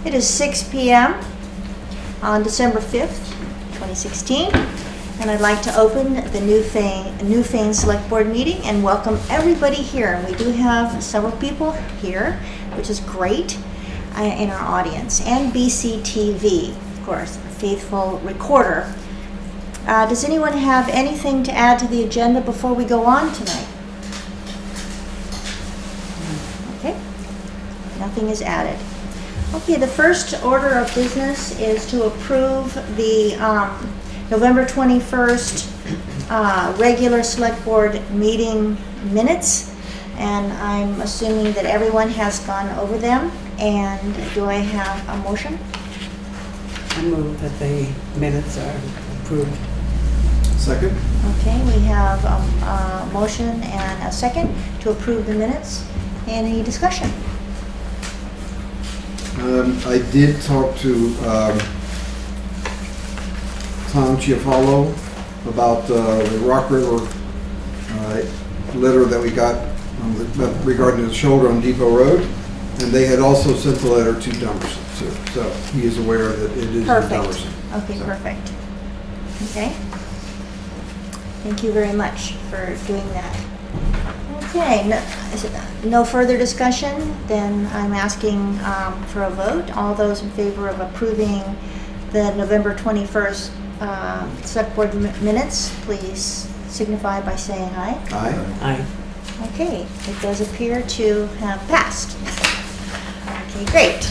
It is 6 p.m. on December 5th, 2016, and I'd like to open the Newfane Selectboard meeting and welcome everybody here. And we do have several people here, which is great, in our audience, and BCTV, of course, a faithful recorder. Does anyone have anything to add to the agenda before we go on tonight? Okay, nothing is added. Okay, the first order of business is to approve the November 21st regular select board meeting minutes. And I'm assuming that everyone has gone over them. And do I have a motion? I move that the minutes are approved. Second? Okay, we have a motion and a second to approve the minutes. Any discussion? I did talk to Tom Chiafalo about the Rock River letter that we got regarding the shoulder on Depot Road, and they had also sent the letter to Dummerson too. So he is aware that it is in Dummerson. Okay, so. Perfect. Okay. Thank you very much for doing that. Okay, no further discussion, then I'm asking for a vote. All those in favor of approving the November 21st select board minutes, please signify by saying aye. Aye. Aye. Okay, it does appear to have passed. Okay, great.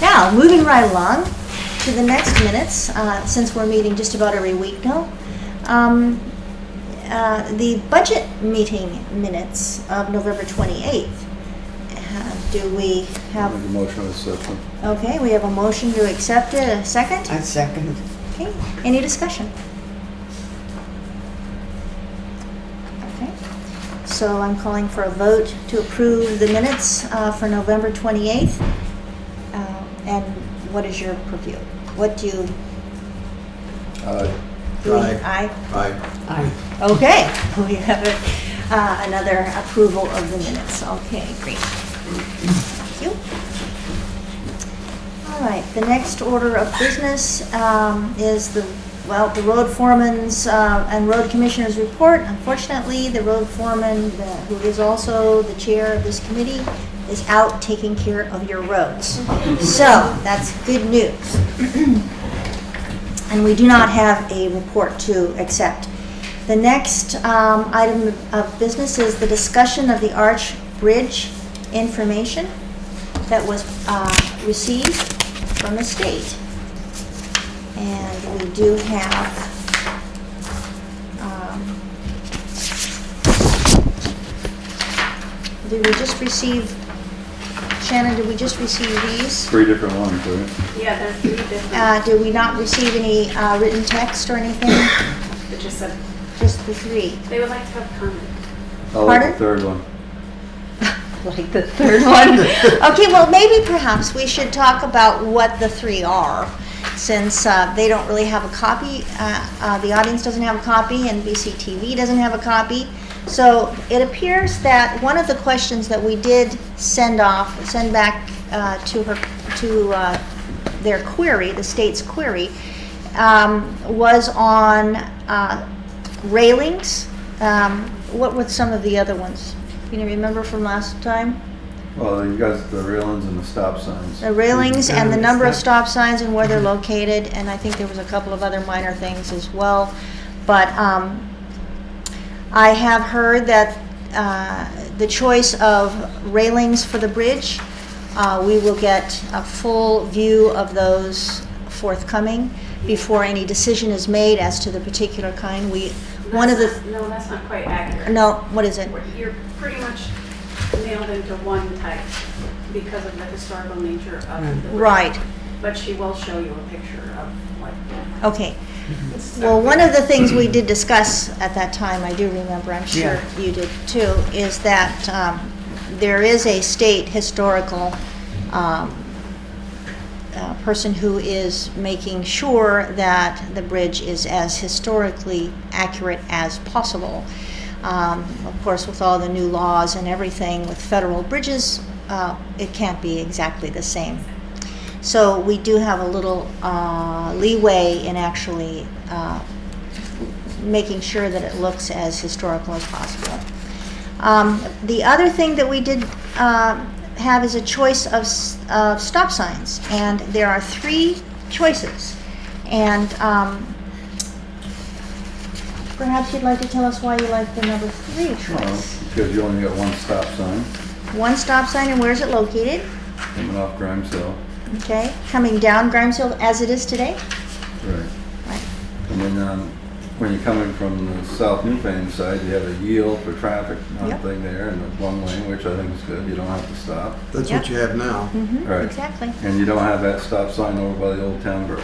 Now, moving right along to the next minutes, since we're meeting just about every week now. The budget meeting minutes of November 28th. Do we have... Make a motion to accept them. Okay, we have a motion to accept it. A second? I second. Okay, any discussion? Okay, so I'm calling for a vote to approve the minutes for November 28th. And what is your purview? What do you... Aye. Aye. Aye. Aye. Okay, we have another approval of the minutes. Okay, great. Thank you. All right, the next order of business is the road foreman's and road commissioner's report. Unfortunately, the road foreman, who is also the chair of this committee, is out taking care of your roads. So that's good news. And we do not have a report to accept. The next item of business is the discussion of the Arch Bridge information that was received from the state. And we do have did we just receive, Shannon, did we just receive these? 3 different ones, right? Yeah, there are 3 different. Did we not receive any written text or anything? It just said Just the 3. they would like to have comment. I like Pardon? the third one. Like the third one? Okay, well, maybe perhaps we should talk about what the 3 are, since they don't really have a copy. The audience doesn't have a copy, and BCTV doesn't have a copy. So it appears that one of the questions that we did send back to their query, the state's query, was on railings. What were some of the other ones? Can you remember from last time? Well, you got the railings and the stop signs. The railings and the number of stop signs and where they're located, and I think there was a couple of other minor things as well. But I have heard that the choice of railings for the bridge, we will get a full view of those forthcoming before any decision is made as to the particular kind. No, that's not quite accurate. No, what is it? You're pretty much nailed into one type because of the historical nature of the bridge. Right. But she will show you a picture of what. Okay. Well, one of the things we did discuss at that time, I do remember, I'm sure you did too, is that there is a state historical person who is making sure that the bridge is as historically accurate as possible. Of course, with all the new laws and everything with federal bridges, it can't be exactly the same. So we do have a little leeway in actually making sure that it looks as historical as possible. The other thing that we did have is a choice of stop signs, and there are 3 choices. And perhaps you'd like to tell us why you like the number 3 choice. Because you only got one stop sign One stop sign, and where is it located? coming off Grimes Hill. Okay, coming down Grimes Hill as it is today? Right. Right. And then when you're coming from the South Newfane side, you have a yield for traffic, Yep. thing there, and a one lane, which I think is good. You don't have to stop. That's Yep. what you have now. Mm-hmm, Right. exactly. And you don't have that stop sign over by the old town bridge.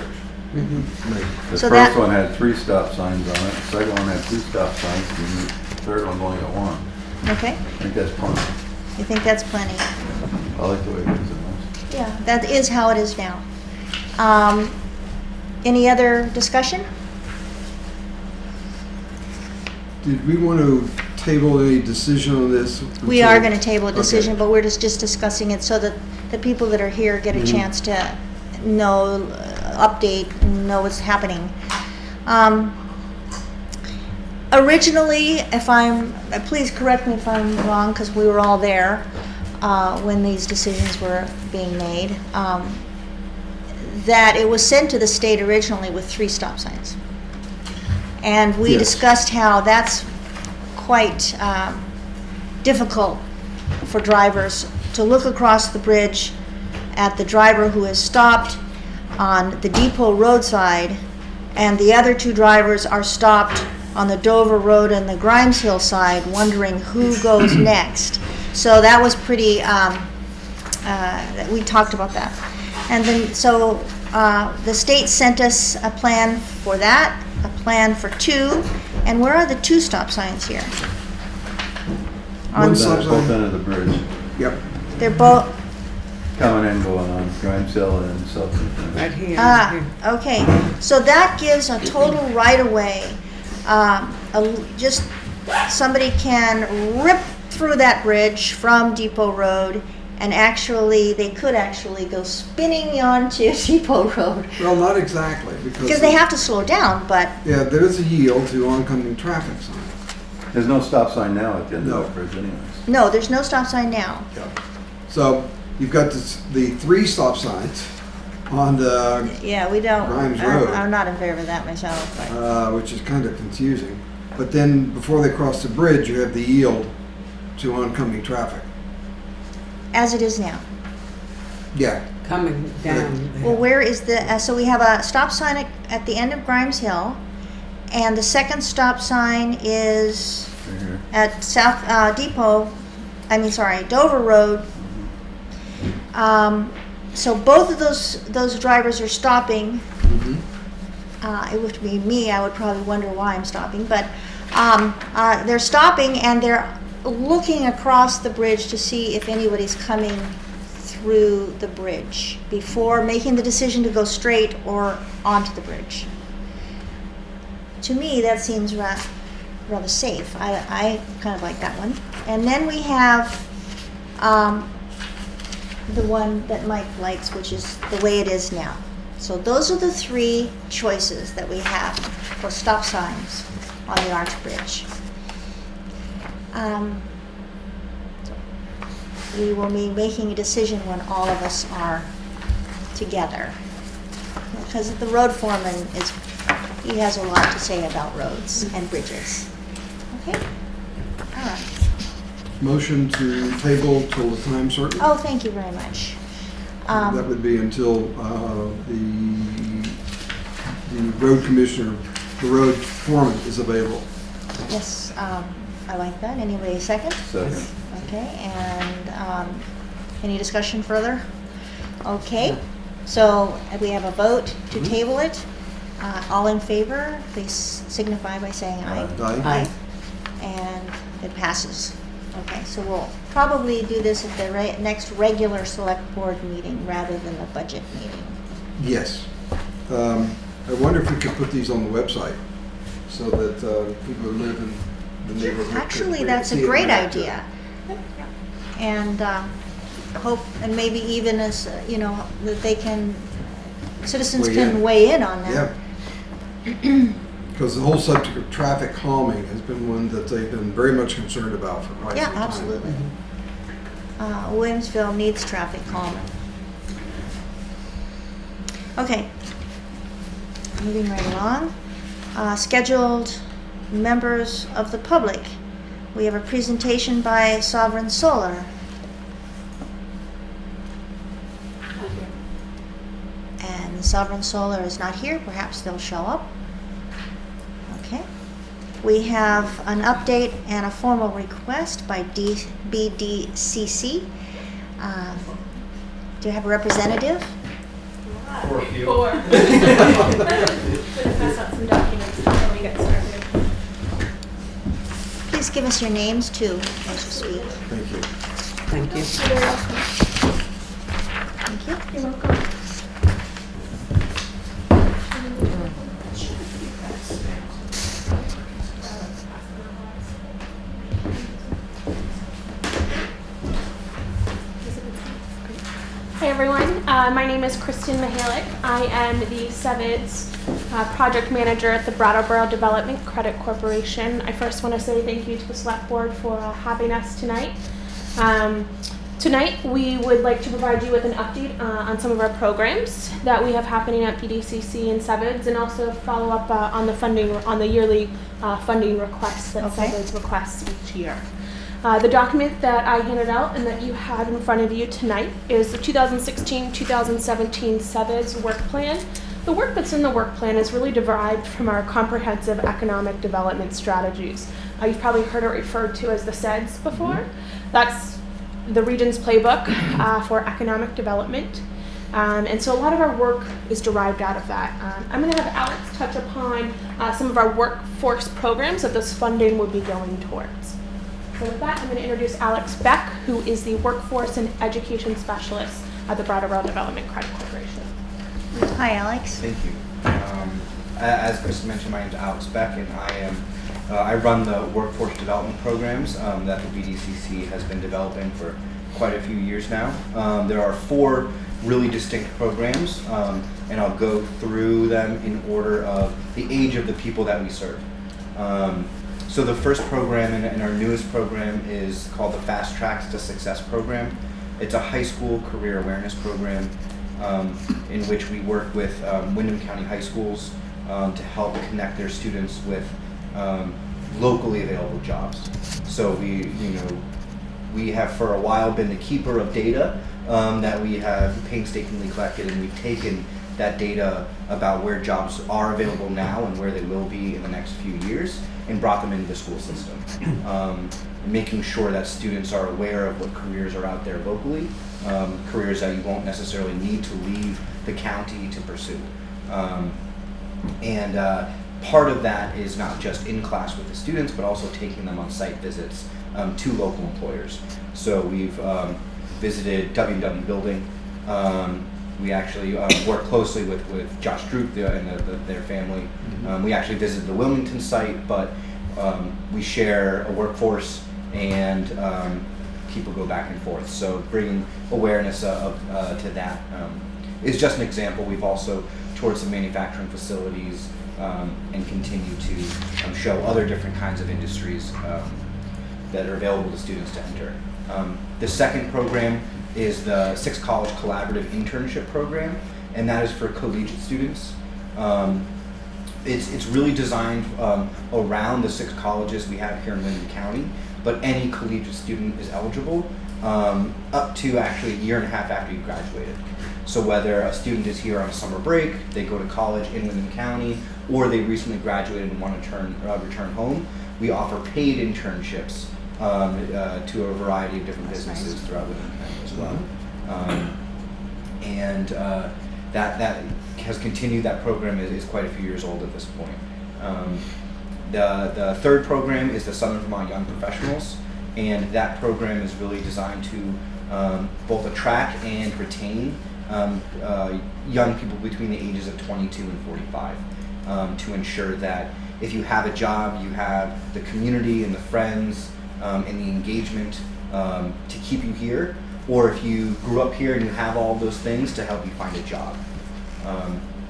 Right. The So first that- one had 3 stop signs on it, the second one had 2 stop signs, and the third one's only got 1. Okay, I think that's plenty. you think that's plenty? I like the way it is in this. Yeah, that is how it is now. Any other discussion? Did we want to table any decision on this? We are going to table a Okay. decision, but we're just discussing it so that the people that are here get a chance to know, update, know what's happening. Originally, please correct me if I'm wrong, because we were all there when these decisions were being made, that it was sent to the state originally with 3 stop signs. And we Yes. discussed how that's quite difficult for drivers to look across the bridge at the driver who has stopped on the depot roadside, and the other 2 drivers are stopped on the Dover Road and the Grimes Hill side, wondering who goes next. So that was pretty, we talked about that. And then, so the state sent us a plan for that, a plan for 2, and where are the 2 stop signs here? One On- stop Both sign. end of the bridge, Yep. They're both, coming and going on Grimes Hill and South Newfane. Right here. ah, okay. So that gives a total right-of-way. Just somebody can rip through that bridge from Depot Road, and actually, they could actually go spinning onto Depot Road. Well, not exactly, Because they have to slow down, but, Yeah, there is a yield to oncoming traffic sign. There's no stop sign now at the end No. of that bridge anyways. no, there's no stop sign now. So you've got the 3 stop signs on the, Yeah, we don't, Grimes Road. I'm not in favor of that myself, but, which is kind of confusing. But then before they cross the bridge, you have the yield to oncoming traffic. as it is now. Yeah, Coming down. the Well, hill. where is the, so we have a stop sign at the end of Grimes Hill, and the second stop sign is Right here. at South Dover Road. So both of those drivers are stopping. It would be me, I would probably wonder why I'm stopping, but they're stopping and they're looking across the bridge to see if anybody's coming through the bridge before making the decision to go straight or onto the bridge. To me, that seems rather safe. I kind of like that one. And then we have the one that Mike likes, which is the way it is now. So those are the 3 choices that we have for stop signs on the Arch Bridge. We will be making a decision when all of us are together. Because the road foreman he has a lot to say about roads and bridges. Okay? All right. motion to table till the time certain. Oh, thank you very much. That would be until the road commissioner, the road foreman is available. Yes, I like that. Anybody second? Second. Okay, and any discussion further? Okay, so we have a vote to table it. All in favor, please signify by saying aye. Aye. Aye. And it passes. Okay, so we'll probably do this at the next regular select board meeting rather than the budget meeting. Yes. I wonder if we could put these on the website so that people who live in the neighborhood. Actually, could that's a see it great and react to it. idea. And hope, and maybe even as, that they can, citizens Weigh can in. weigh in on that. Yeah. Because the whole subject of traffic calming has been one that they've been very much concerned about for quite Yeah, some time. absolutely. Williamsville needs traffic calming. Okay. Moving right along. Scheduled members of the public. We have a presentation by Sovereign Solar. And Sovereign Solar is not here. Perhaps they'll show up. Okay. We have an update and a formal request by BDCC. Do you have a representative? Four. Gonna pass out some documents before we get started. Please give us your names too as you speak. Thank you. Thank you. You're welcome. Thank you. You're welcome. Hi everyone, my name is Kristen Mihalik. I am the SEVIDS project manager at the Brattleboro Development Credit Corporation. I first want to say thank you to the Select Board for having us tonight. Tonight we would like to provide you with an update on some of our programs that we have happening at BDCC and SEVIDS, and also follow up on the yearly funding requests that Okay. SEVIDS requests each year. The document that I handed out and that you have in front of you tonight is the 2016-2017 SEVIDS work plan. The work that's in the work plan is really derived from our comprehensive economic development strategies. You've probably heard it referred to as the SEDS before. That's the region's playbook for economic development. And so a lot of our work is derived out of that. I'm going to have Alex touch upon some of our workforce programs that this funding would be going towards. So with that, I'm going to introduce Alex Beck, who is the Workforce and Education Specialist at the Brattleboro Development Credit Corporation. Hi, Alex. Thank you. As Chris mentioned, my name is Alex Beck, and I run the workforce development programs that the BDCC has been developing for quite a few years now. There are 4 really distinct programs, and I'll go through them in order of the age of the people that we serve. So the first program and our newest program is called the Fast Tracks to Success program. It's a high school career awareness program in which we work with Windham County high schools to help connect their students with locally available jobs. So we have for a while been the keeper of data that we have painstakingly collected, and we've taken that data about where jobs are available now and where they will be in the next few years and brought them into the school system. Making sure that students are aware of what careers are out there locally, careers that you won't necessarily need to leave the county to pursue. Part of that is not just in class with the students, but also taking them on site visits to local employers. So we've visited WW Building. We actually work closely with Josh Droop and their family. We actually visited the Wilmington site, but we share a workforce and people go back and forth. So bringing awareness to that is just an example. We've also toured some manufacturing facilities and continue to show other different kinds of industries that are available to students to enter. The second program is the 6 College Collaborative Internship Program, and that is for collegiate students. It's really designed around the 6 colleges we have here in Windham County, but any collegiate student is eligible up to actually a year and a half after you graduated. So whether a student is here on a summer break, they go to college in Windham Counny, or they recently graduated and want to return home, we offer paid internships to a variety of different businesses throughout Windham County as well. That has continued. That program is quite a few years old at this point. The third program is the Southern Vermont Young Professionals, and that program is really designed to both attract and retain young people between the ages of 22 and 45 to ensure that if you have a job, you have the community and the friends and the engagement to keep you here, or if you grew up here and you have all those things, to help you find a job.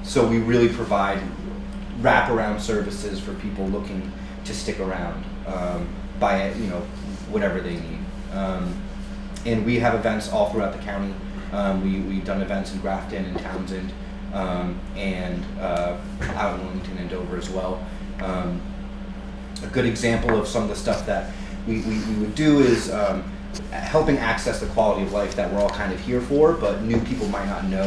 So we really provide wraparound services for people looking to stick around, by whatever they need. And we have events all throughout the county. We've done events in Grafton and Townsend, and out in Wilmington and Dover as well. A good example of some of the stuff that we would do is helping access the quality of life that we're all kind of here for, but new people might not know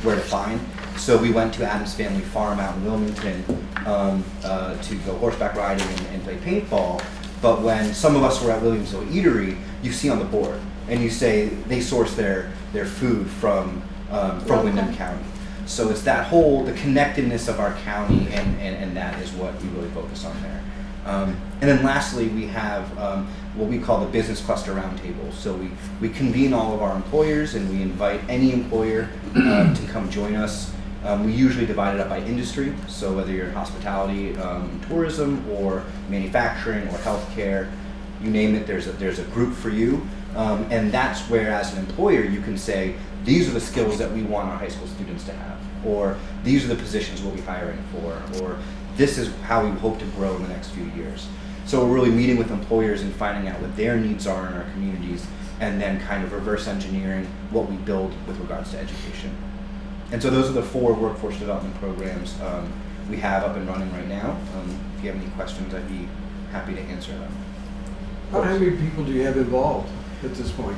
where to find. So we went to Adams Family Farm out in Wilmington to go horseback riding and play paintball. But when some of us were at Williamsville Eatery, you see on the board, and you say they source their food from Windham County. So it's that whole, the connectedness of our county, and that is what we really focus on there. And then lastly, we have what we call the Business Cluster Roundtable. So we convene all of our employers, and we invite any employer to come join us. We usually divide it up by industry, so whether you're in hospitality, tourism, or manufacturing, or healthcare, you name it, there's a group for you. And that's where, as an employer, you can say, these are the skills that we want our high school students to have, or these are the positions we'll be hiring for, or this is how we hope to grow in the next few years. So we're really meeting with employers and finding out what their needs are in our communities, and then kind of reverse engineering what we build with regards to education. And so those are the 4 workforce development programs we have up and running right now. If you have any questions, I'd be happy to answer them. How many people do you have involved at this point?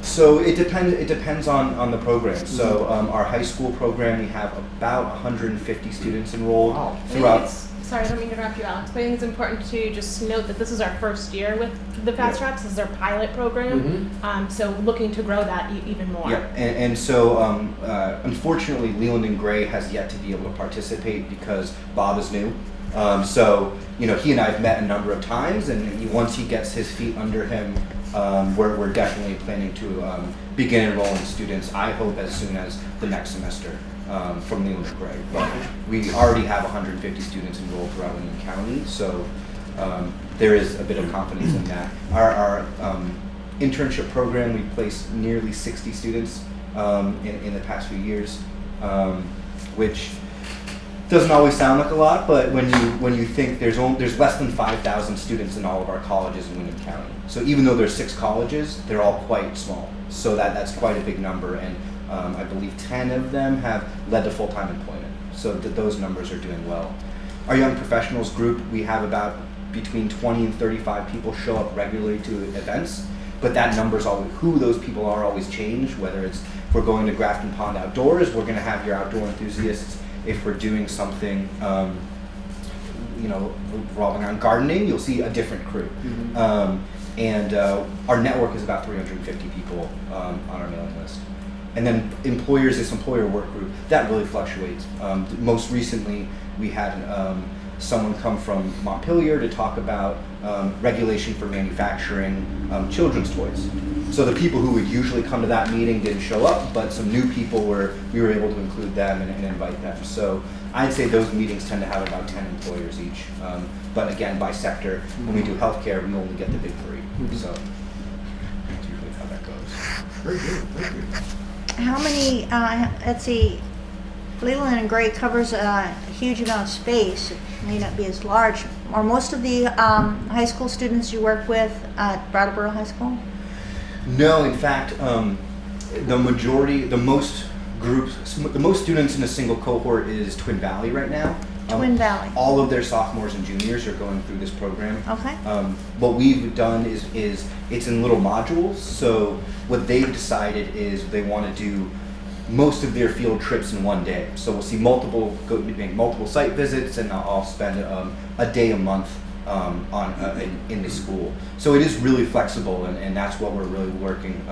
So it depends on the program. So our high school program, we have about 150 students enrolled throughout. Sorry, I don't mean to interrupt you, Alex, but I think it's important to just note that this is our first year with the Fast Tracks. This is our pilot program, so looking to grow that even more. Yeah, and so unfortunately, Leland and Gray has yet to be able to participate because Bob is new. So he and I have met a number of times, and once he gets his feet under him, we're definitely planning to begin enrolling students, I hope as soon as the next semester, from Leland and Gray. But we already have 150 students enrolled throughout Windham County, so there is a bit of confidence in that. Our internship program, we placed nearly 60 students in the past few years, which doesn't always sound like a lot, but when you think there's less than 5,000 students in all of our colleges in Windham County. So even though there's 6 colleges, they're all quite small. So that's quite a big number, and I believe 10 of them have led to full-time employment. So those numbers are doing well. Our young professionals group, we have about between 20 and 35 people show up regularly to events, but that number's always, who those people are always change, whether it's, if we're going to Grafton Pond Outdoors, we're gonna have your outdoor enthusiasts. If we're doing something, revolving around gardening, you'll see a different crew. And our network is about 350 people on our mailing list. And then employers, this employer work group, that really fluctuates. Most recently, we had someone come from Montpelier to talk about regulation for manufacturing children's toys. So the people who would usually come to that meeting didn't show up, but some new people we were able to include them and invite them. So I'd say those meetings tend to have about 10 employers each. But again, by sector, when we do healthcare, we only get the big 3. So that's usually how that goes. Very good, thank you. How many, let's see, Leland and Gray covers a huge amount of space. It may not be as large. Are most of the high school students you work with at Brattleboro High School? No, in fact, the most students in a single cohort is Twin Valley right now. Twin Valley. All of their sophomores and juniors are going through this program. Okay. What we've done is it's in little modules. So what they've decided is they want to do most of their field trips in one day. So we'll see make multiple site visits, and I'll spend a day a month in the school. So it is really flexible, and that's what we're really working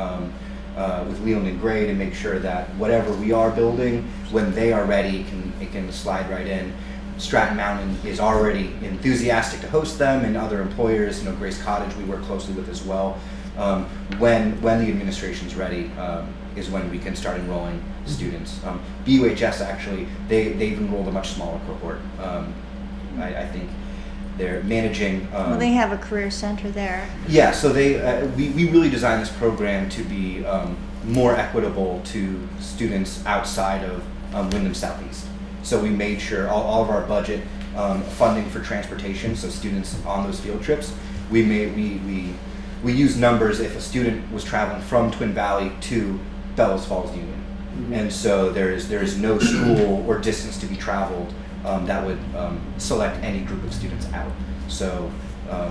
with Leland and Gray to make sure that whatever we are building, when they are ready, it can slide right in. Stratton Mountain is already enthusiastic to host them, and other employers, Grace Cottage we work closely with as well. When the administration's ready is when we can start enrolling students. BUHS actually, they've enrolled a much smaller cohort. I think they're managing. Well, they have a career center there. Yeah, so we really designed this program to be more equitable to students outside of Wyndham Southeast. So we made sure all of our budget funding for transportation, so students on those field trips, we use numbers if a student was traveling from Twin Valley to Bellows Falls Union. And so there is no school or distance to be traveled that would select any group of students out. So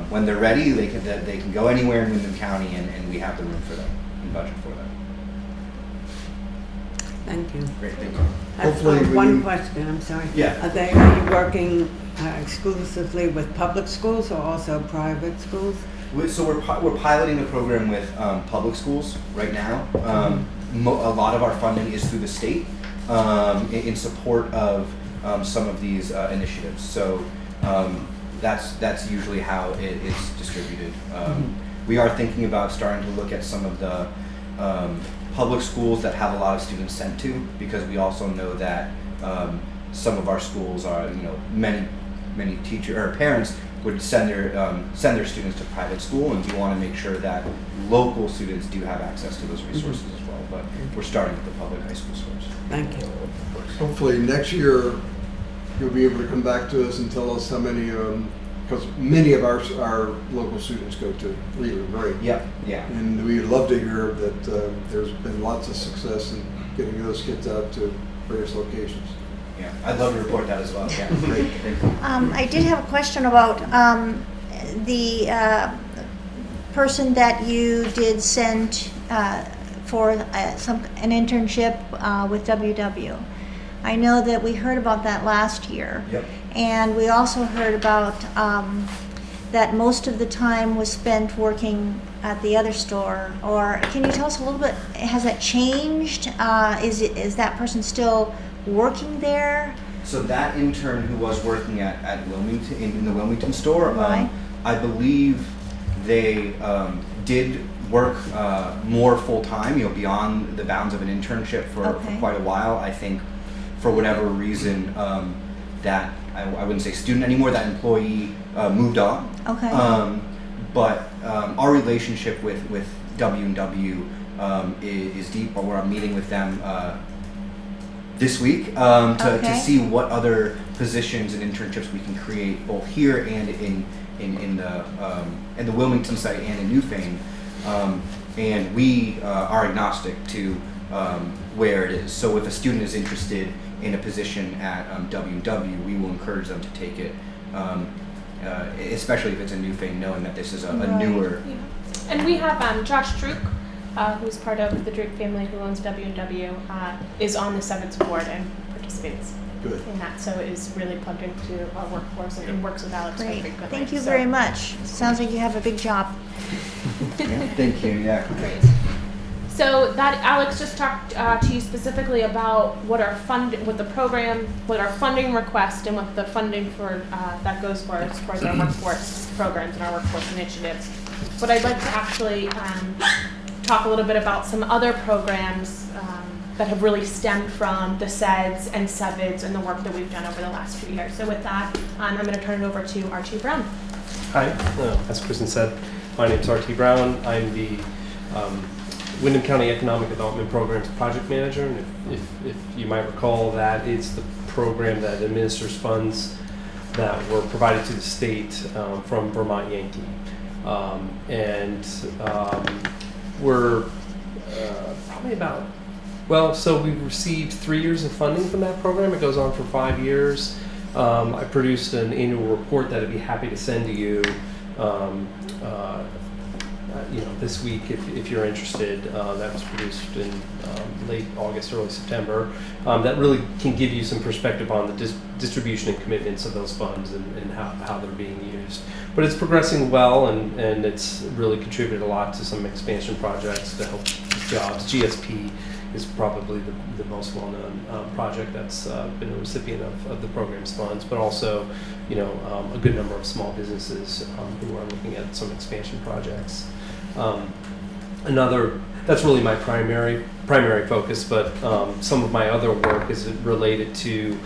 when they're ready, they can go anywhere in Wyndham County, and we have the room for them and budget for them. Thank you. Great, thank you. Hopefully we- One question, I'm sorry. Yeah. Are you working exclusively with public schools or also private schools? So we're piloting the program with public schools right now. A lot of our funding is through the state in support of some of these initiatives. So that's usually how it's distributed. We are thinking about starting to look at some of the public schools that have a lot of students sent to, because we also know that some of our schools are, many teachers or parents would send their students to private school, and we want to make sure that local students do have access to those resources as well. But we're starting with the public high school schools. Thank you. Hopefully next year you'll be able to come back to us and tell us how many, because many of our local students go to Leland, right? Yeah. And we'd love to hear that there's been lots of success in getting those kids out to various locations. Yeah, I'd love to report that as well. Yeah, great, thank you. I did have a question about the person that you did send for an internship with WW. I know that we heard about that last year. Yep. And we also heard about that most of the time was spent working at the other store. Or can you tell us a little bit, has that changed? Is that person still working there? So that intern who was working at Wilmington, in the Wilmington store, Right. I believe they did work more full time, beyond the bounds of an internship for quite a while. I think for whatever reason, that I wouldn't say student anymore, that employee moved on. Okay. But our relationship with W&W is deep. We're meeting with them this week to see what other positions and internships we can create both here and in the Wilmington site and in Newfane. And we are agnostic to where it is. So if a student is interested in a position at W&W, we will encourage them to take it, especially if it's a Newfane, knowing that this is a newer. Yeah. And we have Josh Druk, who's part of the Druk family who owns W&W, is on the Sevens board and participates Good. in that, so is really plugged into our workforce and works with Alex quite Great. frequently. Thank you very much. Sounds like you have a big job. Yeah, thank you. Yeah. Great. So that Alex just talked to you specifically about what our what our funding request and what the funding for that goes for as far as our workforce programs and our workforce initiatives. But I'd like to actually talk a little bit about some other programs that have really stemmed from the SEDS and SEVIDS and the work that we've done over the last few years. So with that, I'm going to turn it over to R.T. Brown. Hi, as Kristen said, my name is R.T. Brown. I'm the Wyndham County Economic Development Programs Project Manager, and if you might recall, that is the program that administers funds that were provided to the state from Vermont Yankee. We're probably so we've received 3 years of funding from that program. It goes on for 5 years. I produced an annual report that I'd be happy to send to you this week if you're interested. That was produced in late August, early September. That really can give you some perspective on the distribution and commitments of those funds and how they're being used. But it's progressing well, and it's really contributed a lot to some expansion projects to help jobs. GSP is probably the most well-known project that's been a recipient of the program's funds, but also a good number of small businesses who are looking at some expansion projects. That's really my primary focus, but some of my other work is related to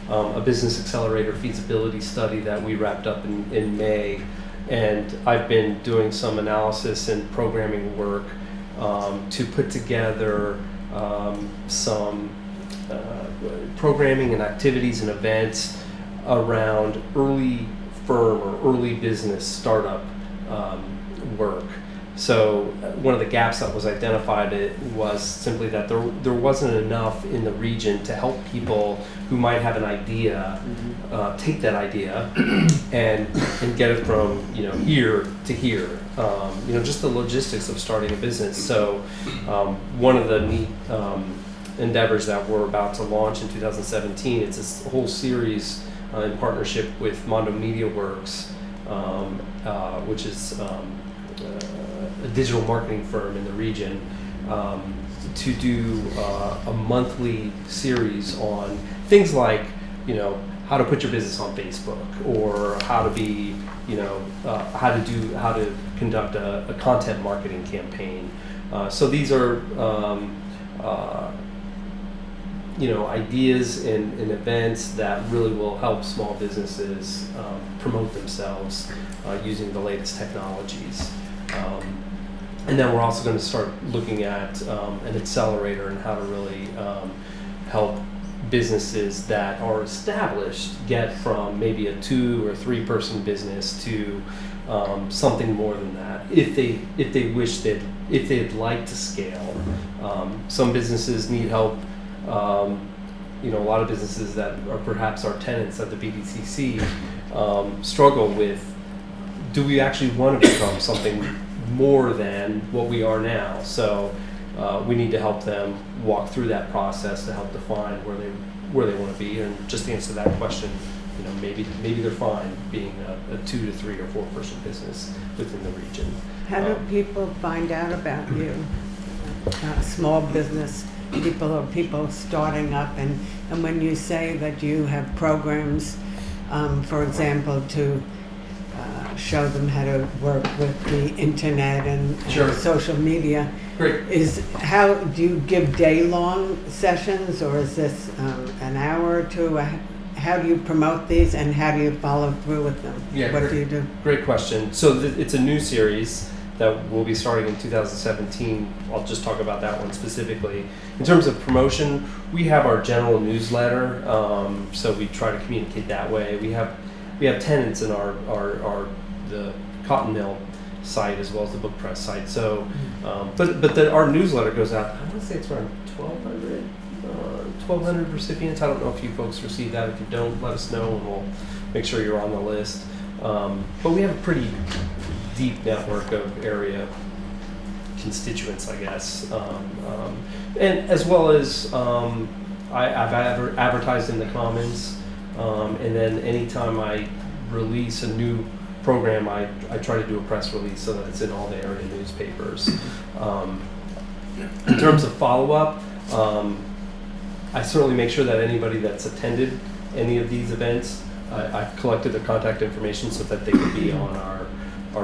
a business accelerator feasibility study that we wrapped up in May. And I've been doing some analysis and programming work to put together some programming and activities and events around early firm or early business startup work. So one of the gaps that was identified was simply that there wasn't enough in the region to help people who might have an idea take that idea and get it from here to here. Just the logistics of starting a business. So one of the neat endeavors that we're about to launch in 2017, it's this whole series in partnership with Mondo Media Works, which is a digital marketing firm in the region, to do a monthly series on things like, how to put your business on Facebook, or how to be, how to conduct a content marketing campaign. So these are, ideas and events that really will help small businesses promote themselves using the latest technologies. And then we're also going to start looking at an accelerator and how to really help businesses that are established get from maybe a 2 or 3 person business to something more than that, if they wish that, if they'd like to scale. Some businesses need help. A lot of businesses that are perhaps our tenants at the BDCC struggle with, do we actually want to become something more than what we are now? So we need to help them walk through that process to help define where they want to be. And just to answer that question, maybe they're fine being a 2 to 3 or 4 person business within the region. How do people find out about you? Small business people or people starting up, and when you say that you have programs, for example, to show them how to work with the internet and Sure. social media. Great. How do you give day-long sessions, or is this an hour or two? How do you promote these, and how do you follow through with them? Yeah, What do you do? Great question. So it's a new series that will be starting in 2017. I'll just talk about that one specifically. In terms of promotion, we have our general newsletter, so we try to communicate that way. We have tenants in the Cotton Mill site as well as the Book Press site. So, our newsletter goes out. I want to say it's around 1,200 recipients. I don't know if you folks receive that. If you don't, let us know and we'll make sure you're on the list. But we have a pretty deep network of area constituents, I guess, and as well as I've advertised in the Commons, and then anytime I release a new program, I try to do a press release so that it's in all the area newspapers. In terms of follow-up, I certainly make sure that anybody that's attended any of these events, I've collected their contact information so that they can be on our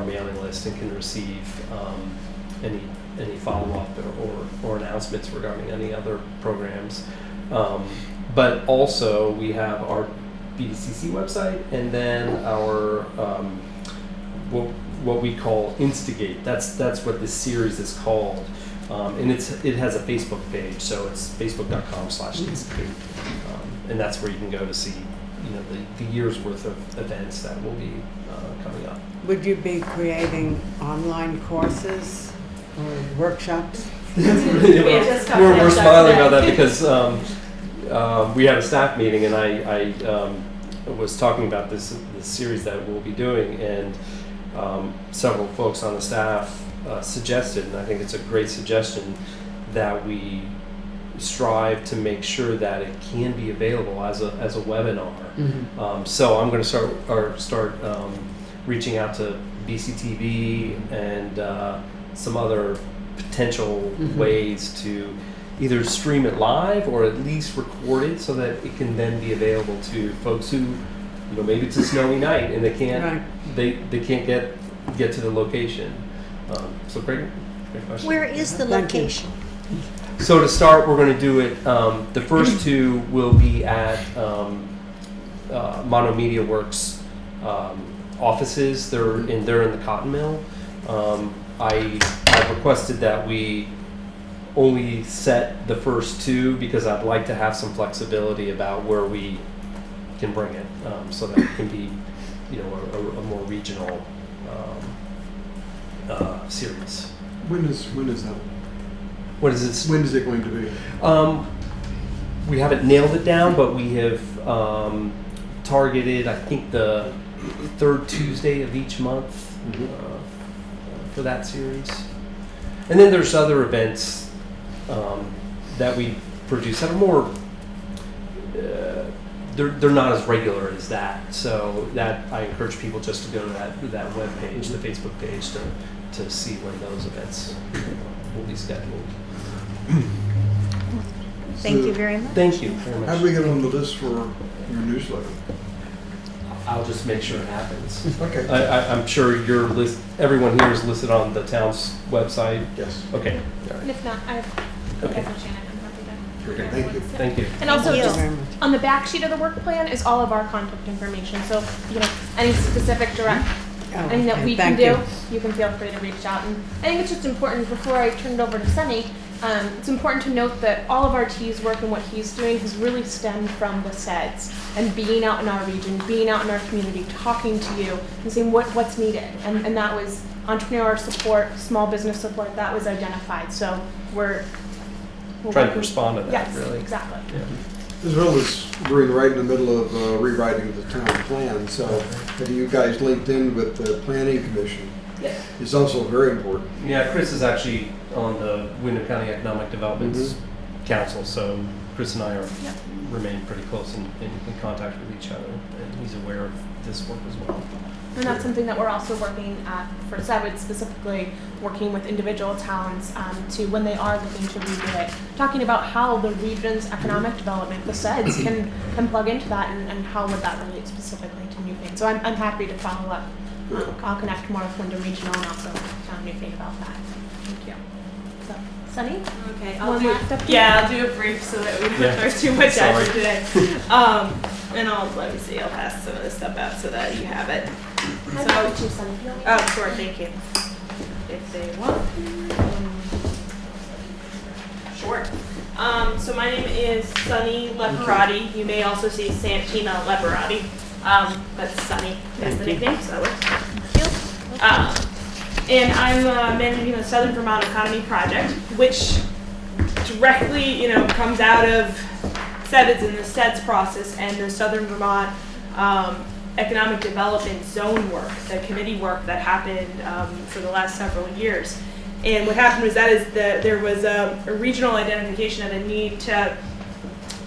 mailing list and can receive any follow-up or announcements regarding any other programs. But also we have our BDCC website, and then our what we call Instigate. That's what this series is called, and it has a Facebook page, so it's facebook.com/Instigate, and that's where you can go to see the year's worth of events that will be coming up. Would you be creating online courses or workshops? We're smiling about that because we had a staff meeting, and I was talking about this series that we'll be doing, and several folks on the staff suggested, and I think it's a great suggestion, that we strive to make sure that it can be available as a webinar. Mm-hmm. So I'm going to start reaching out to BCTV and some other potential mm-hmm. ways to either stream it live or at least record it so that it can then be available to folks who, maybe it's a snowy night and they can't get to the location. So great question. Where is the location? So to start, we're going to do it. The first two will be at Monomedia Works offices. They're in the cotton mill. I've requested that we only set the first two because I'd like to have some flexibility about where we can bring it, so that it can be, a more regional series. When is that? What is it? When is it going to be? We haven't nailed it down, but we have targeted, I think, the third Tuesday of each month for that series. And then there's other events that we produce that are more, they're not as regular as that. So that I encourage people just to go to that web page, the Facebook page, to see when those events will be scheduled. Thank you very much. Thank you very much. How do we get on the list for your newsletter? I'll just make sure it happens. Okay. I'm sure everyone here is listed on the town's website. Yes. Okay. All And right. if not, I have Okay. Shannon. I'm happy to. Okay, thank you. Thank you. And also, Thank you. just Very much. on the back sheet of the work plan is all of our contact information. So, any specific direct anything that okay, we can thank do, you. you can feel free to reach out. And I think it's just important, before I turn it over to Sunny, it's important to note that all of our T's work and what he's doing has really stemmed from the SEDS and being out in our region, being out in our community, talking to you and seeing what's needed. And that was entrepreneur support, small business support, that was identified. So we're Trying to working- respond to that, yes, really. exactly. Yeah. As well as we're right in the middle of rewriting the town plan, so have you guys linked in with the planning commission? Yeah. It's also very important. Yeah, Chris is actually on the Wyndham County Economic Development Council, so Chris and I remain pretty close in contact with each other, and he's aware of this work as well. And that's something that we're also working for SEVID, specifically working with individual towns to, when they are looking to redo it, talking about how the region's economic development, the SEDS, can plug into that, and how would that relate specifically to Newfane. So I'm happy to follow up. I'll connect more with Wyndham Regional and also Newfane about that. Thank you. So, Sunny? Okay, I'll do- I'll do a brief so that we don't Yeah. there's too much Sorry. action today. And let me see, I'll pass some of this stuff out so that you have it. I'll So, do Sunny. if you want me to. oh, sure, thank you. If they want. Sure. So my name is Sunny Leperati. You may also see Santina Leperati. But Sunny is the nickname, so that works. And I'm managing the Southern Vermont Economy Project, which directly, comes out of SEVIDS and the SEDS process and the Southern Vermont Economic Development Zone work, the committee work that happened for the last several years. And what happened was there was a regional identification of a need to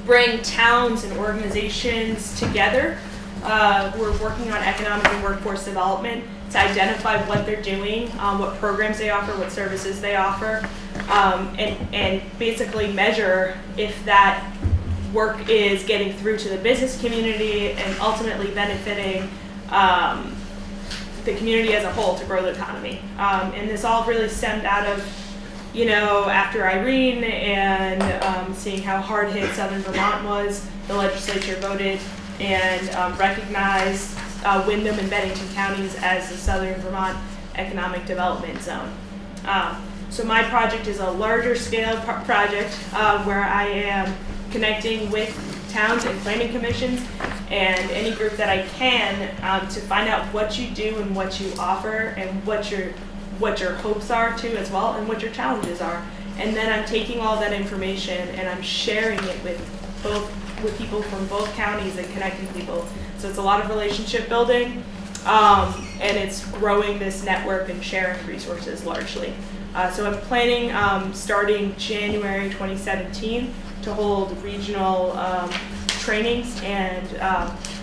bring towns and organizations together who are working on economic and workforce development to identify what they're doing, what programs they offer, what services they offer, and basically measure if that work is getting through to the business community and ultimately benefiting the community as a whole to grow the economy. And this all really stemmed out of, after Irene and seeing how hard hit Southern Vermont was, the legislature voted and recognized Wyndham and Bennington counties as the Southern Vermont Economic Development Zone. So my project is a larger scale project where I am connecting with towns and planning commissions and any group that I can to find out what you do and what you offer and what your hopes are too as well, and what your challenges are. And then I'm taking all that information and I'm sharing it with people from both counties and connecting people. So it's a lot of relationship building, and it's growing this network and sharing resources largely. So I'm planning starting January 2017 to hold regional trainings, and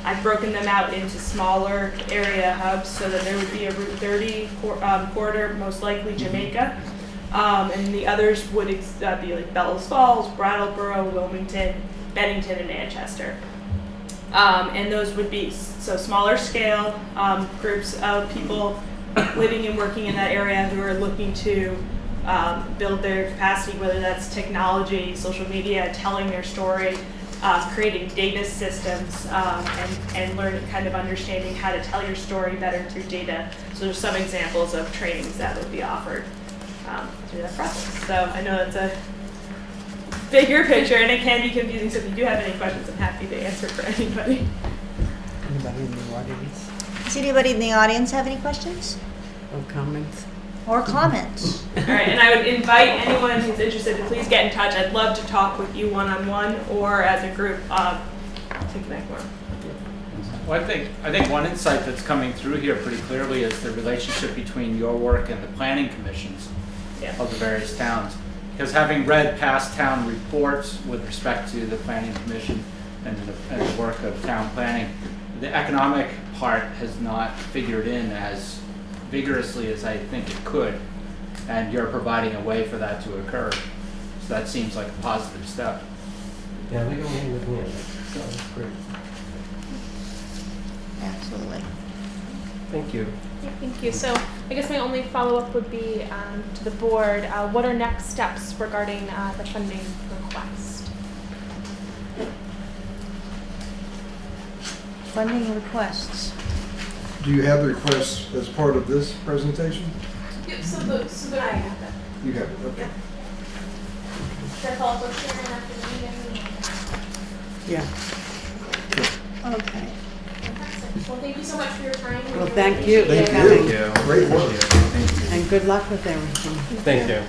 I've broken them out into smaller area hubs so that there would be a Route 30 corridor, most likely Jamaica, and the others would be like Bellows Falls, Brattleboro, Wilmington, Bennington, and Manchester. And those would be smaller scale groups of people living and working in that area who are looking to build their capacity, whether that's technology, social media, telling their story, creating data systems, and learning, kind of understanding how to tell your story better through data. So there's some examples of trainings that would be offered through that process. So I know that's a bigger picture and it can be confusing, so if you do have any questions, I'm happy to answer for anybody. Anybody in the audience? Does anybody in the audience have any questions Or comments? or comments? All right, and I would invite anyone who's interested to please get in touch. I'd love to talk with you one-on-one or as a group to connect more. Well, I think one insight that's coming through here pretty clearly is the relationship between your work and the planning commissions of the various towns. Because having read past town reports with respect to the planning commission and the work of town planning, the economic part has not figured in as vigorously as I think it could, and you're providing a way for that to occur. So that seems like a positive step. Yeah, they go hand in hand, so that's great. Absolutely. Thank you. Yeah, thank you. So I guess my only follow-up would be to the board. What are next steps regarding the funding request? Funding requests. Do you have the request as part of this presentation? Yep, so the I have that. You have it, okay. Should I follow up with Sharon after the meeting? Yeah. Okay. Fantastic. Well, thank you so much for your time. Well, thank you. Thank for you. coming. Great work. And good luck with everything. Thank you.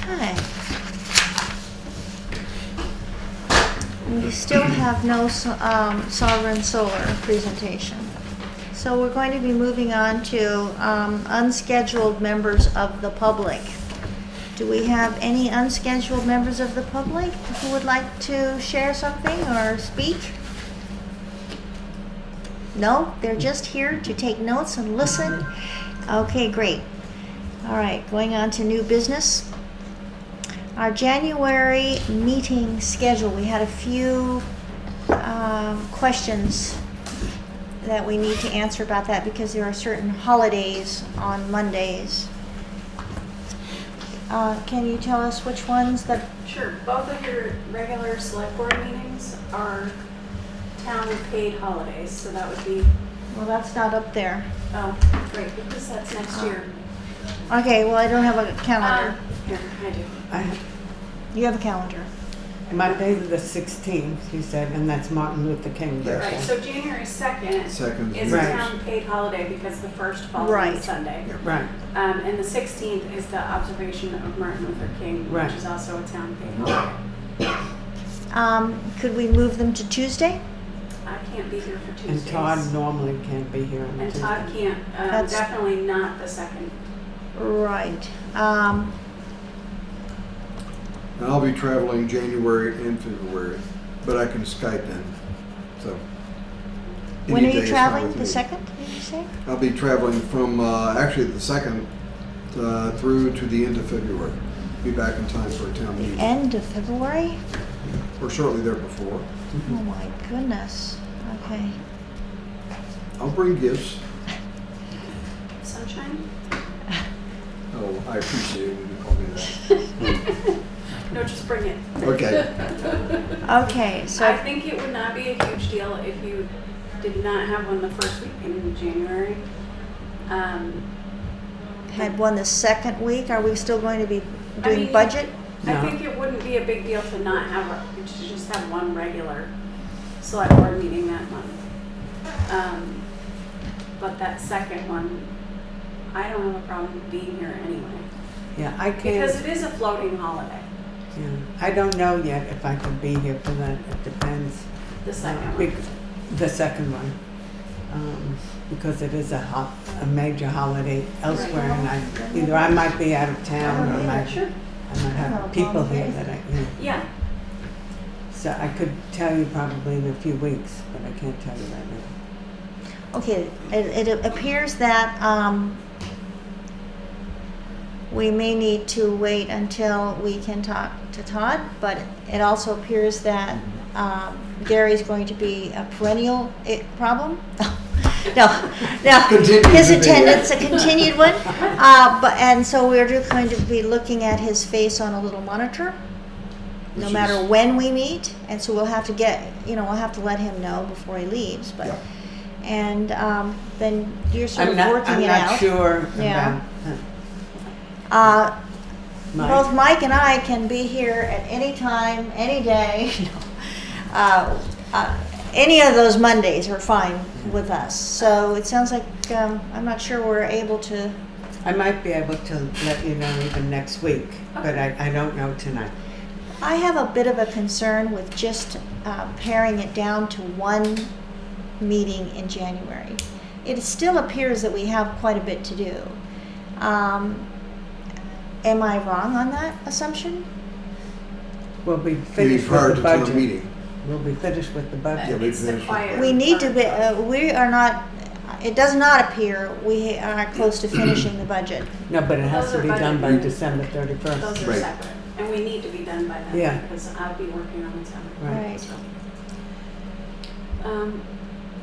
Okay. We still have no Sovereign Solar presentation. So we're going to be moving on to unscheduled members of the public. Do we have any unscheduled members of the public who would like to share something or speak? No? They're just here to take notes and listen? Okay, great. All right, going on to new business. Our January meeting schedule, we had a few questions that we need to answer about that because there are certain holidays on Mondays. Can you tell us which ones that? Sure. Both of your regular select board meetings are town paid holidays, so that would be, Well, that's not up there. oh, great, because that's next year. Okay, well, I don't have a calendar. Here, I do. I have You have a calendar. Monday the 16th, you said, and that's Martin Luther King Day. Right, so January 2nd Second. is a Right. town paid holiday because the first falls on Right. Sunday. Right. And the 16th is the observation of Martin Luther King, Right. which is also a town paid holiday. Could we move them to Tuesday? I can't be here for And Tuesdays. Todd normally can't be here on And Tuesday. Todd can't, That's- definitely not the 2nd. Right. And I'll be traveling January and February, but I can Skype in, so. When are any day you is fine traveling? with The me. 2nd, did you say? I'll be traveling from, actually the 2nd through to the end of February. Be back in time for a town meeting, End of February? or shortly there before. Oh my goodness. Okay. I'll bring gifts. Sunshine? Oh, I appreciate it when you call me that. No, just bring it. Okay. Okay, I so, think it would not be a huge deal if you did not have one the first week in January. had one the second week. Are we still going to be I doing mean, budget? I No. think it wouldn't be a big deal to not have to just have one regular select board meeting that month. But that second one, I don't have a problem being here anyway. Yeah, I Because can't, it is a floating holiday, yeah, I don't know yet if I can be here for that, it depends. the second one. The second one, because it is a major holiday elsewhere, and either I might be out of town, or I might have people here that Yeah, so I could tell you probably in a few weeks, but I can't tell you right now. Okay, it appears that we may need to wait until we can talk to Todd, but it also appears that Gary's going to be a perennial problem. No, Continued his to be. attendance, a continued one. And so we're just going to be looking at his face on a little monitor, no Which matter is- when we meet. And so we'll have to we'll have to let him know before he leaves. But Yeah. and then you're sort I'm of not, working I'm it not out. sure Yeah. about Both Mike. Mike and I can be here at any time, any day. Any of those Mondays are fine with us. So it sounds like I'm not sure we're able to. I might be able to let you know even next week, but I don't know tonight. I have a bit of a concern with just paring it down to one meeting in January. It still appears that we have quite a bit to do. Am I wrong on that assumption? We'll be Maybe finished prior with to the town budget. meeting. We'll be finished with the budget. Yeah, It's the finished. quiet. We need to be. part. We are not. It does not appear we are close to finishing the budget. No, but it has Those to are be done by budget. December 31st. Those are Right. separate, and we need to be done by then. Yeah. Because I'll be working on the town. Right.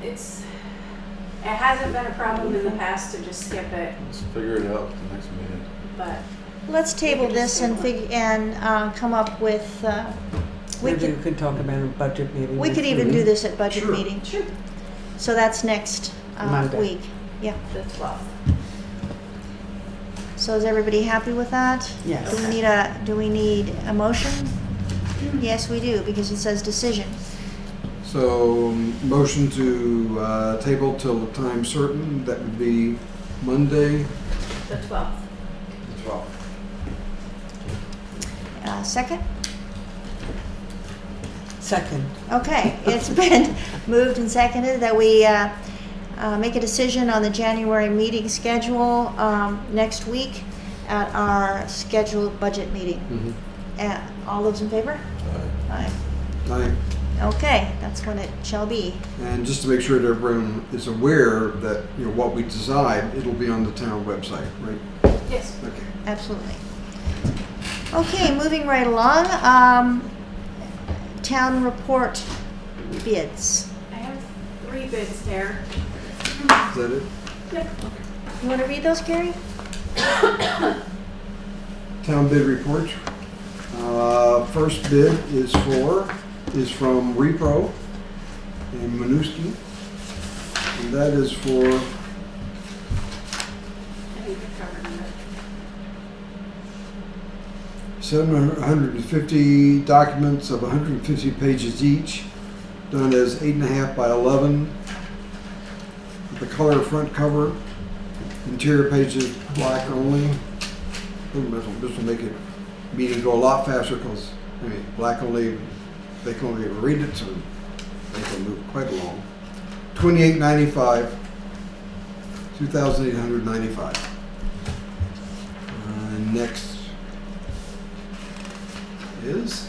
It hasn't been a problem in the past to just skip it, Let's figure it out at the next meeting. but Let's table this and come up with. We Maybe we could could talk about a budget meeting. we could next even do meeting. this at budget Sure. meeting. sure, So that's next Monday. week. Yeah. the 12th. So is everybody happy with that? Yes. Do we need a motion? Yes, we do, because it says decision. So, motion to table till a time certain, that would be Monday. The 12th. the 12th. Second? Second. Okay, it's been moved and seconded that we make a decision on the January meeting schedule next week at our scheduled budget meeting. All those in favor? Aye. Aye. Okay, that's when it shall be. And just to make sure that everyone is aware that, what we decide, it'll be on the town website, right? Yes. Okay. Absolutely. Okay, moving right along. Town report bids. I have 3 bids there. Is that it? Yep. You want to read those, Gary? Town bid report. First bid is from Repro in Winooski. And that is for I think we covered it. 750 documents of 150 pages each, done as 8.5 by 11. The color front cover, interior pages black only. This will make it meeting go a lot faster because black only, they can only read it, so they can move quite along. $28.95, $2,895. Next is,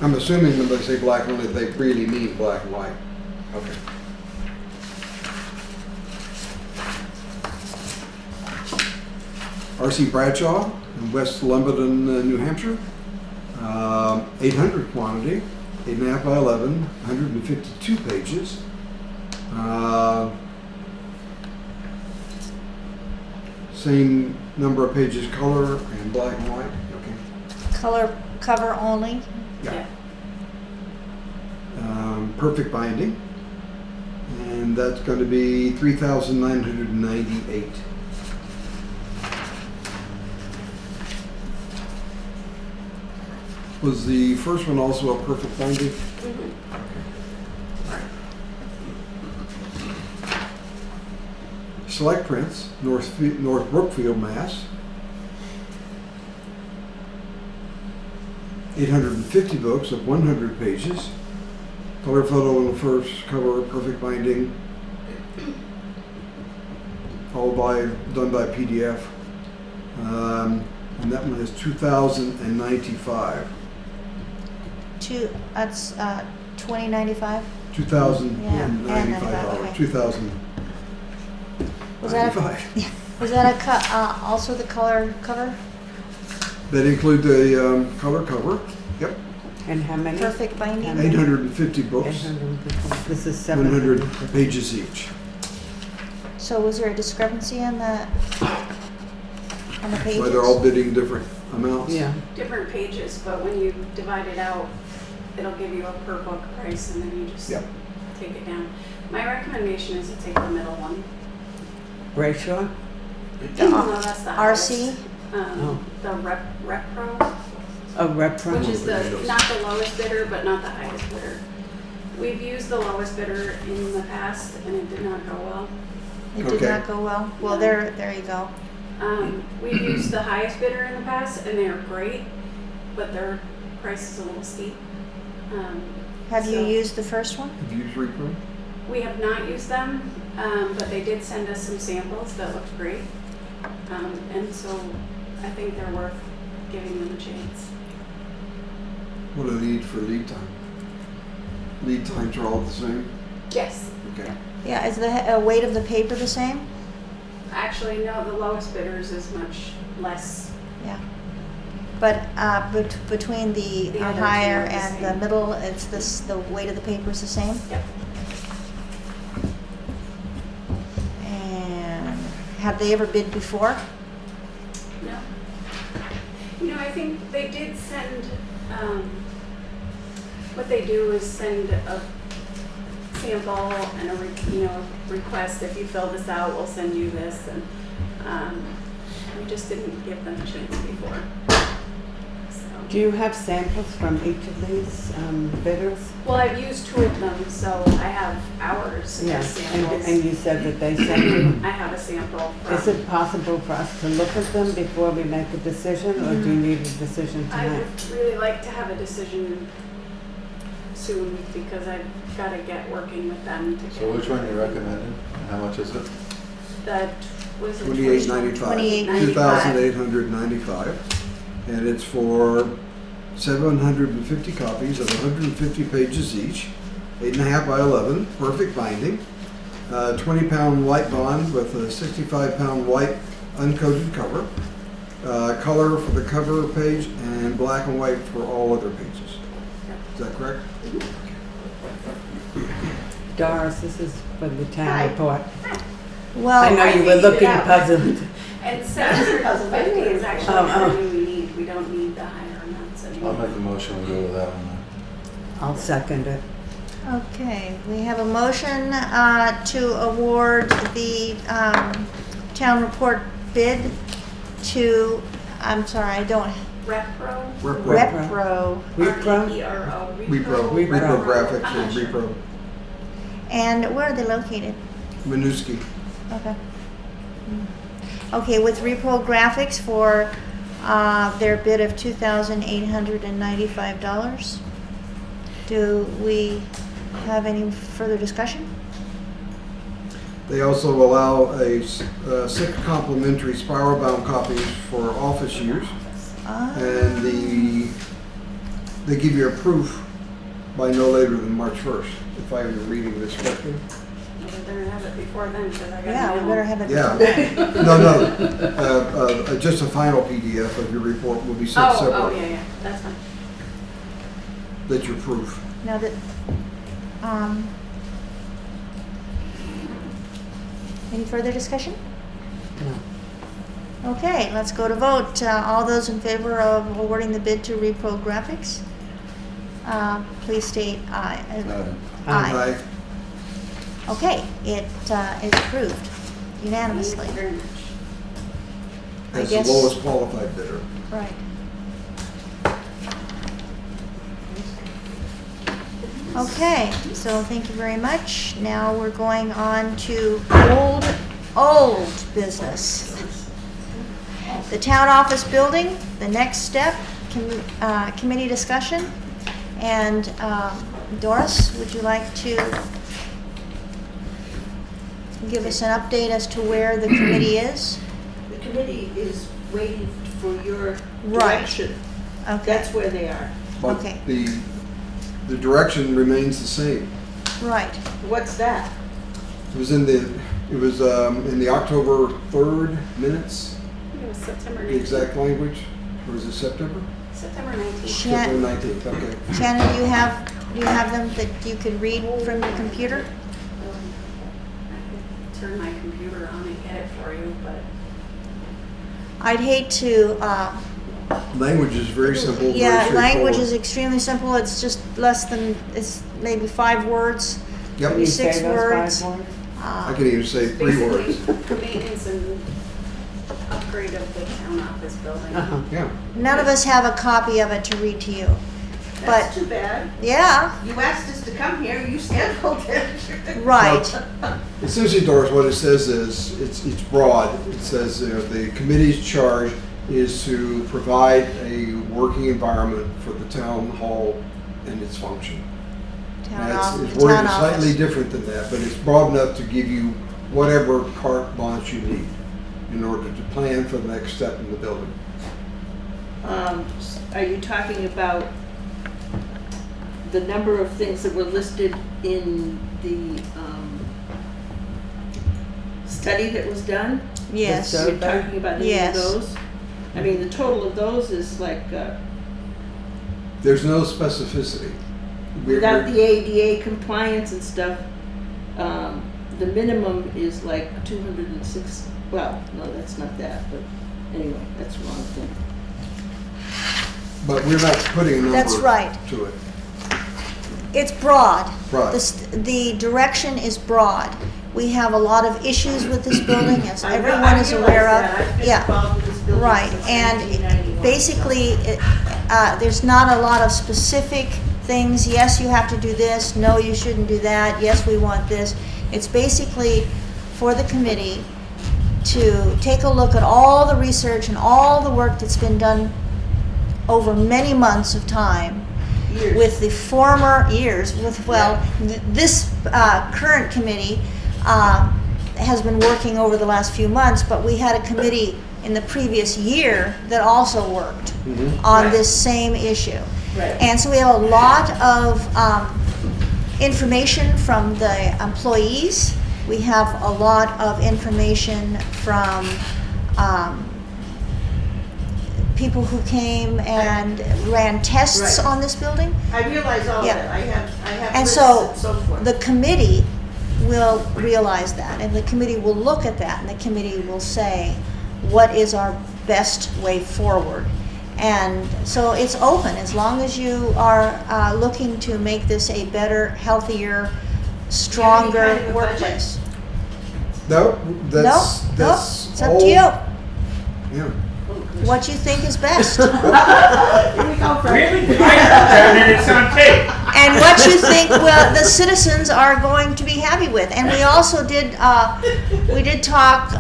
I'm assuming when they say black only, they really mean black and white. Okay. R.C. Bradshaw in West Lumberton, New Hampshire. 800 quantity, 8.5 by 11, 152 pages. Same number of pages, color and black and white. Okay. Color cover only. Yeah. Perfect binding. And that's going to be $3,998. Was the first one also a perfect binding? Select Prints, North Brookfield, Mass. 850 books of 100 pages. Color photo on the first cover, perfect binding. All done by PDF. And that one is $2,095. That's $20.95. $2,095. Yeah, and $95, okay. 2,000. Was that a, 95. was that also the color cover? That include the color cover. Yep. And how many? Perfect binding? 850 books, 850. This is 100 700 pages each. So was there a discrepancy on the pages? Why they're all bidding different amounts. Yeah. Different pages, but when you divide it out, it'll give you a per book price and then you just Yep. take it down. My recommendation is to take the middle one. Brayshaw? No, that's the RC? highest. The Repro, Oh, Repro. which is not the lowest bidder, but not the highest bidder. We've used the lowest bidder in the past and it did not go well. It did Okay. not go well? Well, No. there you go. We've used the highest bidder in the past and they're great, but their price is a little steep. Have you So- used the first one? Have you used Repro? We have not used them, but they did send us some samples that looked great. And so I think they're worth giving them a chance. What do they need for lead time? Lead times are all the same? Yes. Okay. Yeah, is the weight of the paper the same? Actually, no, the lowest bidders is much less. Yeah. But between the The other two higher are the and the same. middle, it's the weight of the paper is the same? Yep. And have they ever bid before? No. You know, I think they did send, what they do is send a sample and a request, if you fill this out, we'll send you this, and, we just didn't give them a chance before. So. Do you have samples from each of these bidders? Well, I've used 2 of them, so I have hours of Yes. samples. And you said that they sent you. I have a sample from. Is it possible for us to look at them before we make a decision, or do you need a decision I tonight? would really like to have a decision soon because I've got to get working with them to get. So which one you recommended? How much is it? That was it. $28.95. $2,895. And it's for 750 copies of 150 pages each, 8.5 by 11, perfect binding, 20-pound white bond with a 65-pound white uncoated cover, color for the cover page, and black and white for all other pages. Is that correct? Doris, this is for the Hi. town report. Well, I know you were figured it looking out. puzzled. And 750 is actually Oh, more than we need. We don't need the higher amounts I'll anymore. make the motion, we go with that one then. I'll second it. okay, we have a motion to award the town report bid to, I'm sorry, I don't, Repro. Repro. Repro? R-E-P-R-O. Repro graphics I'm not and sure. Repro And where are they located? Minuski. Okay. Okay, with Repro Graphics for their bid of $2,895. Do we have any further discussion? They also allow 6 complimentary spiral-bound copies for office use, and they give you a proof by no later than March 1st, if I'm reading this correctly. We better have it before then because I got Yeah, we better have it. Yeah. No, just a final PDF of your report will be sent Oh, separately. yeah, that's fine. That's your proof. Now that, any further discussion? No. Okay, let's go to vote. All those in favor of awarding the bid to Repro Graphics, please state aye. Aye. Okay, it is approved unanimously. Thank you very much. I As the guess- lowest qualified bidder. Right. Okay, so thank you very much. Now we're going on to old business. The town office building, the next step, committee discussion. And Doris, would you like to give us an update as to where the committee is? The committee is waiting for your Right. direction. Okay, That's where they are. But Okay. the direction remains the same. right. What's that? It was in the October 3rd minutes, It was September the 19th. exact language, or is it September? September 19th. September 19th, okay. Shannon, do you have them that you could read from your computer? I could turn my computer on and get it for you, but I'd hate to, Language is very simple, very yeah, straightforward. language is extremely simple. It's just it's maybe 5 words. Yep, Can you say 6 those words. 5 words? I could even say 3 words. basically maintenance and upgrade of the town office building. Uh-huh. Yeah. None of us have a copy of it to read to you. That's But, too bad. yeah, You asked us to come here, you scheduled it. right. Essentially, Doris, what it says is, it's broad. It says, the committee's charge is to provide a working environment for the town hall and its function. Town Now, office, it's worded town slightly office. different than that, but it's broad enough to give you whatever carte blanche you need in order to plan for the next step in the building. Are you talking about the number of things that were listed in the study that was done? Yes. So- You're talking about any of Yes. those? I mean, the total of those is like, There's no specificity. without the ADA compliance and stuff, the minimum is like 206, well, no, that's not that, but anyway, that's the wrong thing. But we're not putting a number That's right. to it. It's broad. Broad. The direction is broad. We have a lot of issues with this building, as I know- everyone I is realize aware that. of. I've been Yeah, involved with this building right. since And 1991. basically, there's not a lot of specific things. Yes, you have to do this. No, you shouldn't do that. Yes, we want this. It's basically for the committee to take a look at all the research and all the work that's been done over many months of time Years. with the former years, with, well, this current committee has been working over the last few months, but we had a committee in the previous year that also worked on Right. this same issue. Right. And so we have a lot of information from the employees. We have a lot of information from people who came and ran tests Right. on this building. I realize all Yeah. that. I have And lists so and so forth. the committee will realize that, and the committee will look at that, and the committee will say, what is our best way forward? And so it's open, as long as you are looking to make this a better, healthier, stronger kind of a budget? workplace. No, that's Nope, it's up to you, Yeah. what you think is best. Here we go, Frank. Really? And it's on tape. And what you think, well, the citizens are going to be happy with. And we also did, we did talk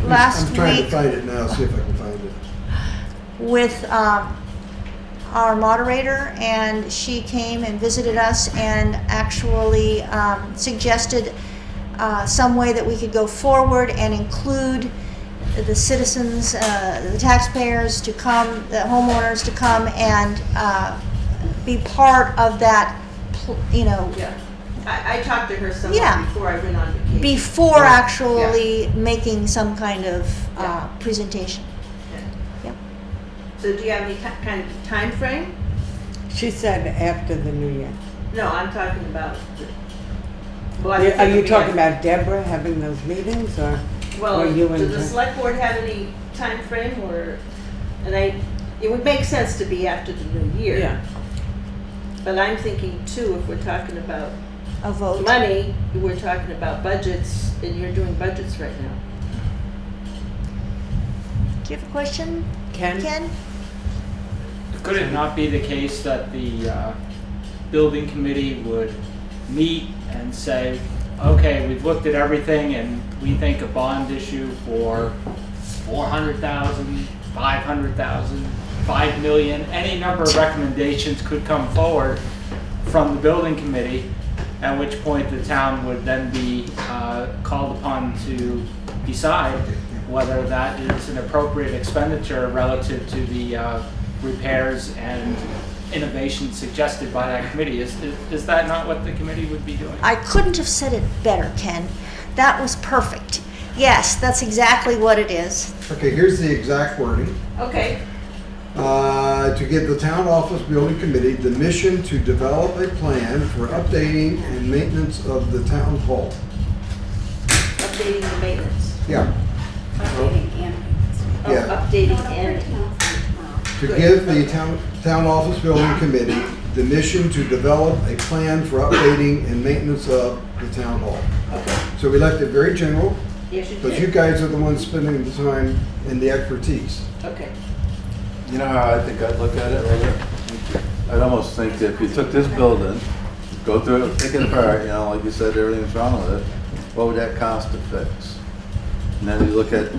last I'm trying to week find it now, see if I can find it. with our moderator, and she came and visited us and actually suggested some way that we could go forward and include the citizens, the taxpayers to come, the homeowners to come and be part of that, Yeah. I talked to her somewhat Yeah. before I went on vacation. before actually making some kind of Yeah. presentation. So do you have any kind of time frame? She said after the new year. No, I'm talking about. Well, I Are think you we talking have- about Deborah having those meetings, or? Well, or you does and the her? select board have any time frame, or, and it would make sense to be after the new year. Yeah. But I'm thinking too, if we're talking about A vote. money, we're talking about budgets, and you're doing budgets right now. Do you have a question, Ken? Ken? Could it not be the case that the building committee would meet and say, okay, we've looked at everything and we think a bond issue for 400,000, 500,000, 5 million, any number of recommendations could come forward from the building committee, at which point the town would then be called upon to decide whether that is an appropriate expenditure relative to the repairs and innovation suggested by that committee. Is that not what the committee would be doing? I couldn't have said it better, Ken. That was perfect. Yes, that's exactly what it is. Okay, here's the exact wording. Okay, To give the town office building committee the mission to develop a plan for updating and maintenance of the town hall. updating the maintenance. Yeah, Updating and. Oh, Yeah. updating and, to give the town office building committee the mission to develop a plan for updating and maintenance of the town hall. okay, So we left it very general, yes, you because you did. guys are the ones spending the time and the expertise. Okay, You know how I think I'd look at it, Robert? I'd almost think that if you took this building, go through it, take it apart, you know, like you said, everything's wrong with it, what would that cost to fix? And then you look at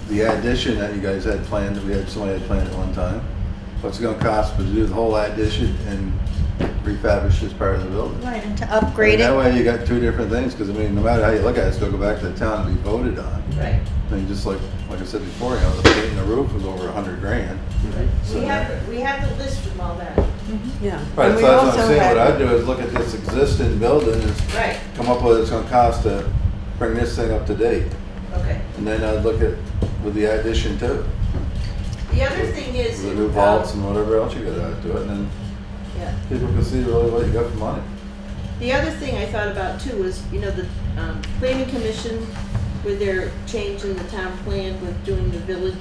the addition that you guys had planned, that somebody had planned at one time. What's it gonna cost to do the whole addition and refurbish this part of the building? Right, and to upgrade That it. way you got two different things, because I mean, no matter how you look at it, it's gonna go back to the town to be voted on. right. I mean, just like I said before, you know, the paint and the roof was over $100,000. So- We have the list from all that. Yeah. Right, And we so that's what also I'm saying, had- what I'd do is look at this existing building and Right, come up with what it's gonna cost to bring this thing up to date. okay. And then I'd look at with the addition too, The other thing is. with the new vaults and whatever else you gotta add to it, and then Yeah. people can see really what you got for money. The other thing I thought about too was, you know, the planning commission, where they're changing the town plan with doing the village,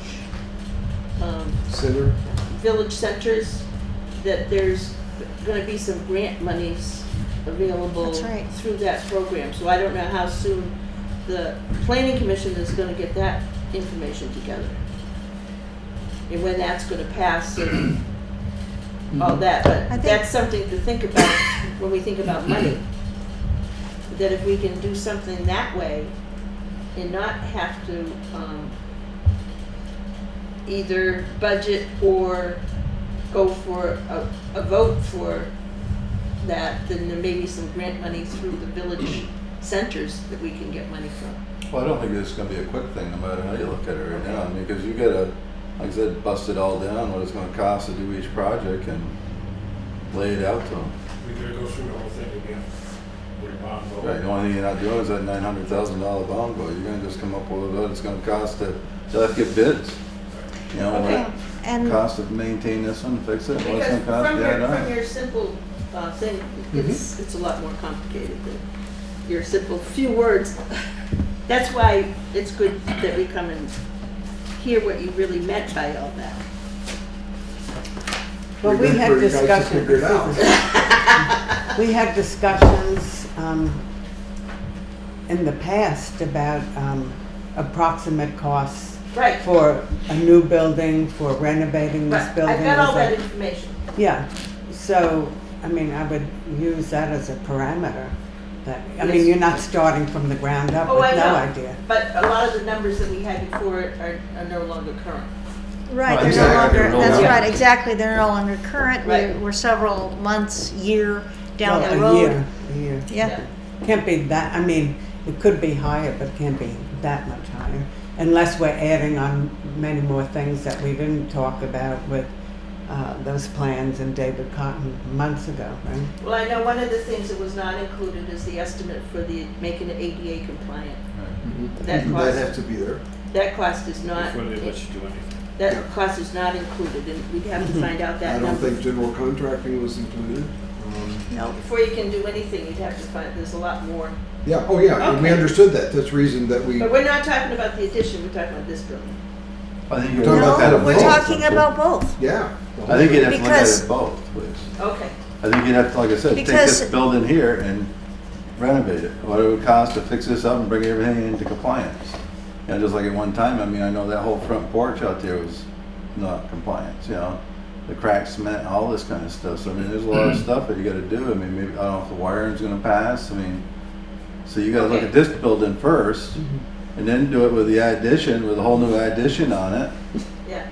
Center? village centers, that there's gonna be some grant monies available That's right. through that program. So I don't know how soon the planning commission is gonna get that information together. And when that's gonna pass and all that, I but think- that's something to think about when we think about money. That if we can do something that way and not have to, either budget or go for a vote for that, then there may be some grant money through the village centers that we can get money from. Well, I don't think it's gonna be a quick thing, no matter how you look at it right now, I mean, because you gotta, like I said, bust it all down, what it's gonna cost to do each project and lay it out to them. We gotta go through the whole thing again. With a bond vote. Right, the only thing you're not doing is that $900,000 bond vote, you're gonna just come up with what it's gonna cost to, you'll have to get bids. You know, Okay. what And cost to maintain this one, fix it, what it's Because gonna cost, from yeah, your, I from know. your simple thing, it's a lot more complicated than your simple few words. That's why it's good that we come and hear what you really meant by all that. Well, we had For you guys to figure it discussions. out. We had discussions in the past about approximate costs Right. for a new building, for renovating this Right. building. I've got all as a- that information. Yeah, so, I mean, I would use that as a parameter. That, I mean, Yes. you're not starting from the ground up Oh, I with no know. idea. But a lot of the numbers that we had before are no longer current. right, Right, they're exactly. no longer, They're no that's longer- right, exactly, they're no longer current. Right. We're several months, year down Well, the a road. year. Yeah. Can't be that, I mean, it could be higher, but can't be that much higher. Unless we're adding on many more things that we didn't talk about with those plans and David Cotton months ago, right? Well, I know one of the things that was not included is the estimate for the, making it ADA compliant. That That has cost, to be there. that cost is not, Before they let you do anything. that cost is not included, and we'd have to find out I that don't number. think general contracting was included. No. Before you can do anything, you'd have to find, there's a lot more. Yeah, oh yeah, and we Okay. understood that, that's the reason that we, But we're not talking about the addition, we're talking about this building. I think We're you're talking about looking No, at we're both. talking about both. yeah. I think you'd have to look at Because- it both, please. Okay. I think you'd have to, like I said, take Because- this building here and renovate it. What it would cost to fix this up and bring everything into compliance. You know, just like at one time, I mean, I know that whole front porch out there was not compliance, you know? The cracked cement, all this kind of stuff. So I mean, there's a lot of stuff that you gotta do. I mean, maybe, I don't know if the wiring's gonna pass, I mean, so you gotta look Okay. at this building first, and then do it with the addition, with a whole new addition on it, Yeah.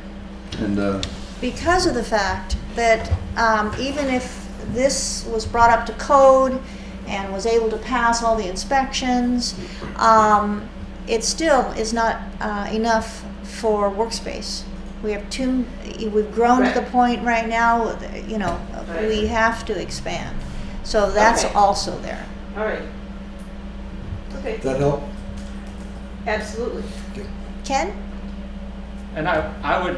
and, Because of the fact that even if this was brought up to code and was able to pass all the inspections, it still is not enough for workspace. We have we've grown to the Right. point right now, you know, Right. we have to expand. So that's Okay. also there. All right. Okay, Does that help? absolutely. Ken? And I would,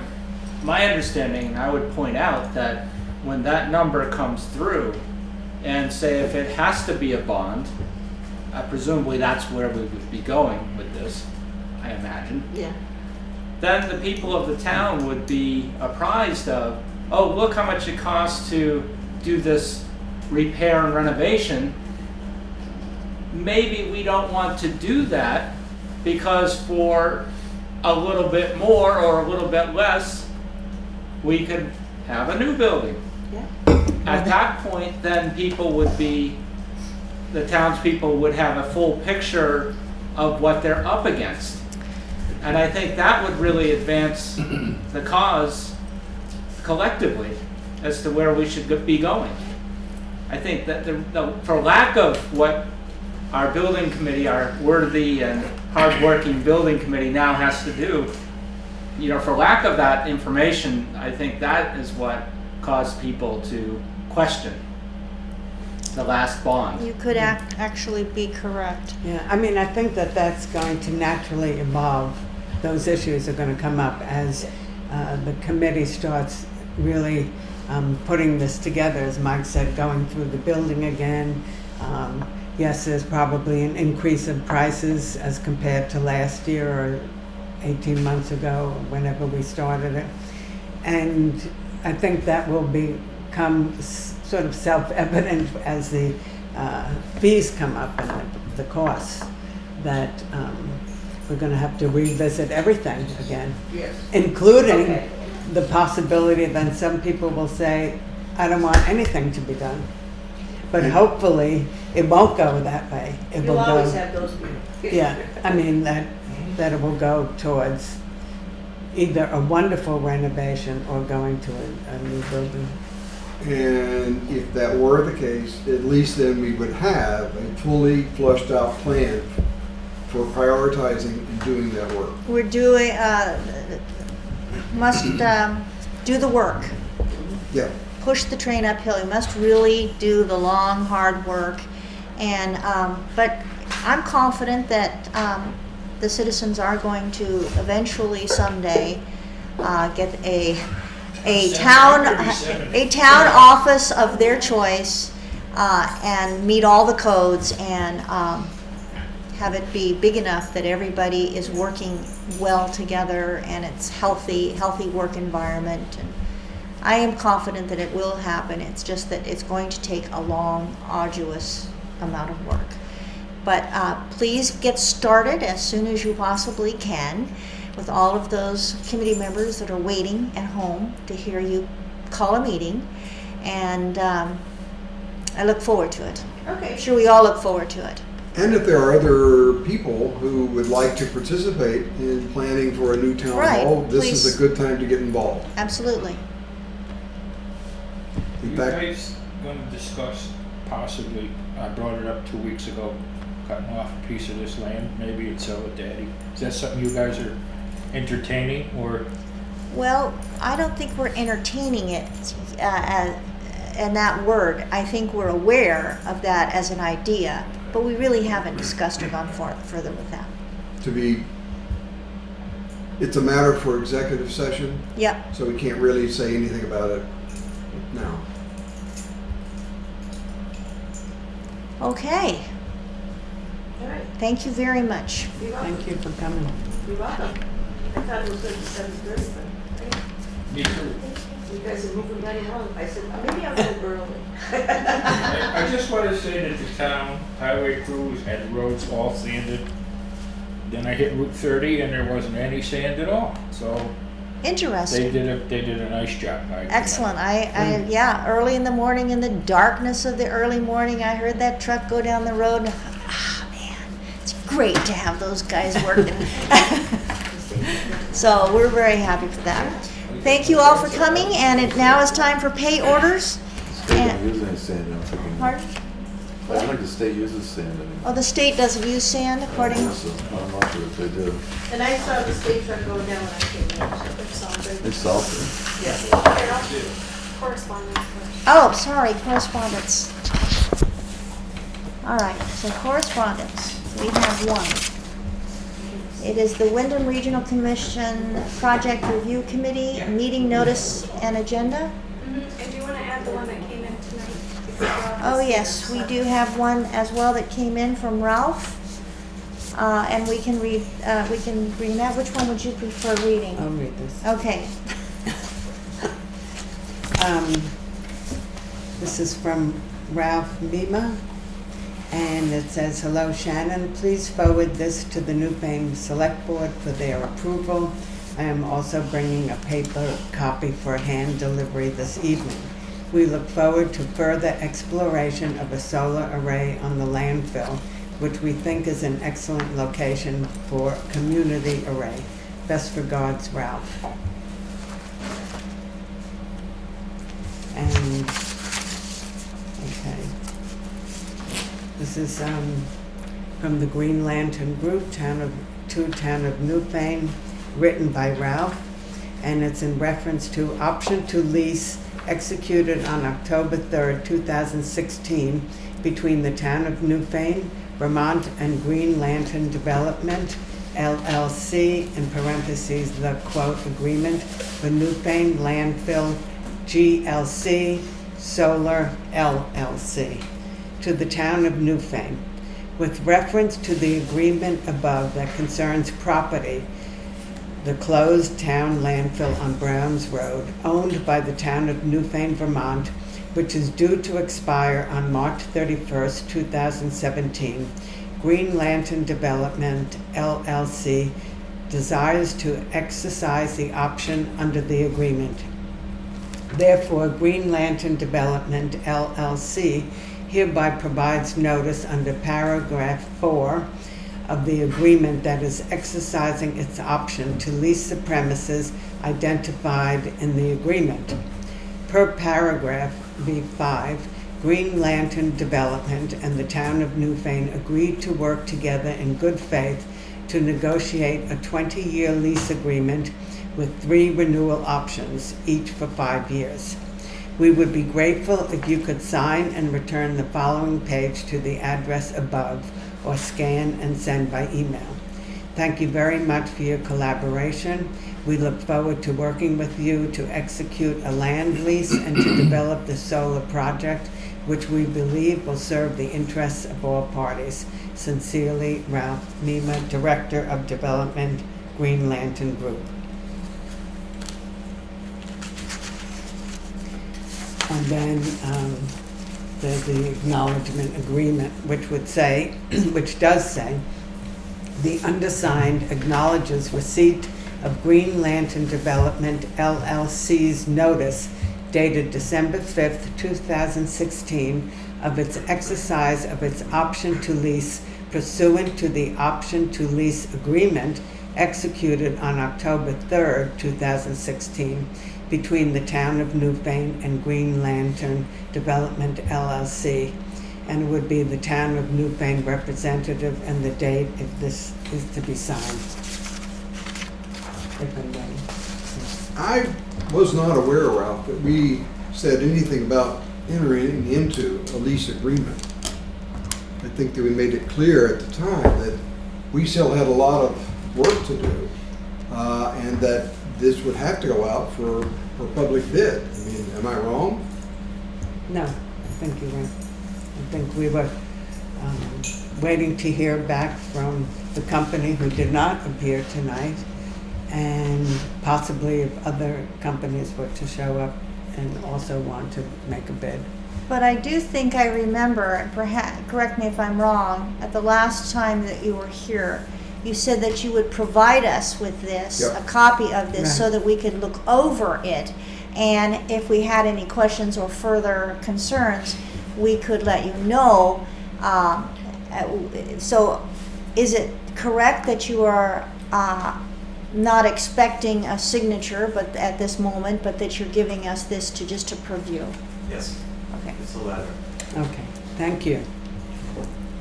my understanding, and I would point out that when that number comes through, and say if it has to be a bond, presumably that's where we would be going with this, I imagine. Yeah. Then the people of the town would be apprised of, oh, look how much it costs to do this repair and renovation. Maybe we don't want to do that because for a little bit more or a little bit less, we could have a new building. Yeah. At that point, then people would be, the townspeople would have a full picture of what they're up against. And I think that would really advance the cause collectively as to where we should be going. I think that for lack of what our building committee, our worthy and hardworking building committee now has to do, you know, for lack of that information, I think that is what caused people to question the last bond. You could actually be correct. Yeah, I mean, I think that that's going to naturally evolve. Those issues are going to come up as the committee starts really putting this together, as Mike said, going through the building again. Yes, there's probably an increase in prices as compared to last year or 18 months ago, whenever we started it. And I think that will become sort of self-evident as the fees come up and the costs, that we're going to have to revisit everything again, Yes. including Okay. the possibility that some people will say, I don't want anything to be done. But hopefully, it won't go that way. It will You'll always go, have those people. yeah, I mean, that it will go towards either a wonderful renovation or going to a new building. And if that were the case, at least then we would have a fully flushed out plan for prioritizing and doing that work. We're doing, must do the work. Yeah. Push the train uphill. You must really do the long, hard work. And, but I'm confident that the citizens are going to eventually someday get a town office of their choice and meet all the codes and have it be big enough that everybody is working well together and it's healthy work environment. And I am confident that it will happen. It's just that it's going to take a long, arduous amount of work. But please get started as soon as you possibly can with all of those committee members that are waiting at home to hear you call a meeting. And I look forward to it. Okay. I'm sure we all look forward to it. And if there are other people who would like to participate in planning for a new town Right, hall, this please. is a good time to get involved. Absolutely. In You fact, guys gonna discuss possibly, I brought it up 2 weeks ago, cutting off a piece of this land, maybe you'd sell it, Daddy. Is that something you guys are entertaining, or? Well, I don't think we're entertaining it in that word. I think we're aware of that as an idea, but we really haven't discussed or gone further with that. it's a matter for executive session, Yep. so we can't really say anything about it now. Okay. All right. Thank you very much. You're welcome. Thank you for coming. You're welcome. I thought it was going to be 7:30, but Me too. you guys are moving right along. I said, oh, maybe I'll go early. I just want to say that the town highway crews had the roads all sanded. Then I hit Route 30 and there wasn't any sand at all, so they Interesting. did a nice job. Excellent. Yeah, early in the morning, in the darkness of the early morning, I heard that truck go down the road. And I thought, man, it's great to have those guys working. So we're very happy for that. Thank you all for coming, and it now is time for pay orders. Speaking of using sand, I'm thinking, Pardon? I don't think the state uses sand anymore. Oh, the state doesn't use sand according, So, I'm not sure if they do. And I saw the state truck go down when I came in, so it's all good. It's salty. Correspondence first. oh, sorry, correspondence. All right, so correspondence, we have one. It is the Wyndham Regional Commission Project Review Committee, meeting notice and agenda. And do you want to add the one that came in tonight? Oh, yes, we do have one as well that came in from Ralph. And we can read that. Which one would you prefer reading? I'll read this. Okay. This is from Ralph Meima, and it says, "Hello Shannon, please forward this to the Newfane Selectboard for their approval. I am also bringing a paper copy for hand delivery this evening. We look forward to further exploration of a solar array on the landfill, which we think is an excellent location for a community array. Best regards, Ralph." And, okay. This is from the Green Lantern Group, Town of Newfane, written by Ralph, and it's in reference to option to lease executed on October 3rd, 2016, between the Town of Newfane, Vermont, and Green Lantern Development, LLC, in parentheses, the quote, agreement for Newfane Landfill GLC Solar LLC, to the Town of Newfane. With reference to the agreement above that concerns property, the closed town landfill on Browns Road, owned by the Town of Newfane, Vermont, which is due to expire on March 31st, 2017, Green Lantern Development, LLC, desires to exercise the option under the agreement. Therefore, Green Lantern Development, LLC, hereby provides notice under paragraph 4 of the agreement that is exercising its option to lease the premises identified in the agreement. Per paragraph B5, Green Lantern Development and the Town of Newfane agreed to work together in good faith to negotiate a 20-year lease agreement with 3 renewal options, each for 5 years. We would be grateful if you could sign and return the following page to the address above, or scan and send by email. Thank you very much for your collaboration. We look forward to working with you to execute a land lease and to develop the solar project, which we believe will serve the interests of all parties. Sincerely, Ralph Meima, Director of Development, Green Lantern Group. And then there's the acknowledgement agreement, which would say, which does say, the undersigned acknowledges receipt of Green Lantern Development LLC's notice dated December 5th, 2016, of its exercise of its option to lease pursuant to the option to lease agreement executed on October 3rd, 2016, between the Town of Newfane and Green Lantern Development LLC, and it would be the Town of Newfane representative and the date if this is to be signed. If I'm ready. I was not aware, Ralph, that we said anything about entering into a lease agreement. I think that we made it clear at the time that we still had a lot of work to do, and that this would have to go out for public bid. I mean, am I wrong? No, I think you're right. I think we were waiting to hear back from the company who did not appear tonight, and possibly if other companies were to show up and also want to make a bid. But I do think I remember, and perhaps, correct me if I'm wrong, at the last time that you were here, you said that you would provide us with this, Yep. a copy of this, Right. so that we could look over it. And if we had any questions or further concerns, we could let you know. So is it correct that you are not expecting a signature but at this moment, but that you're giving us this to just to preview? Yes, Okay. it's the latter. Okay, thank you.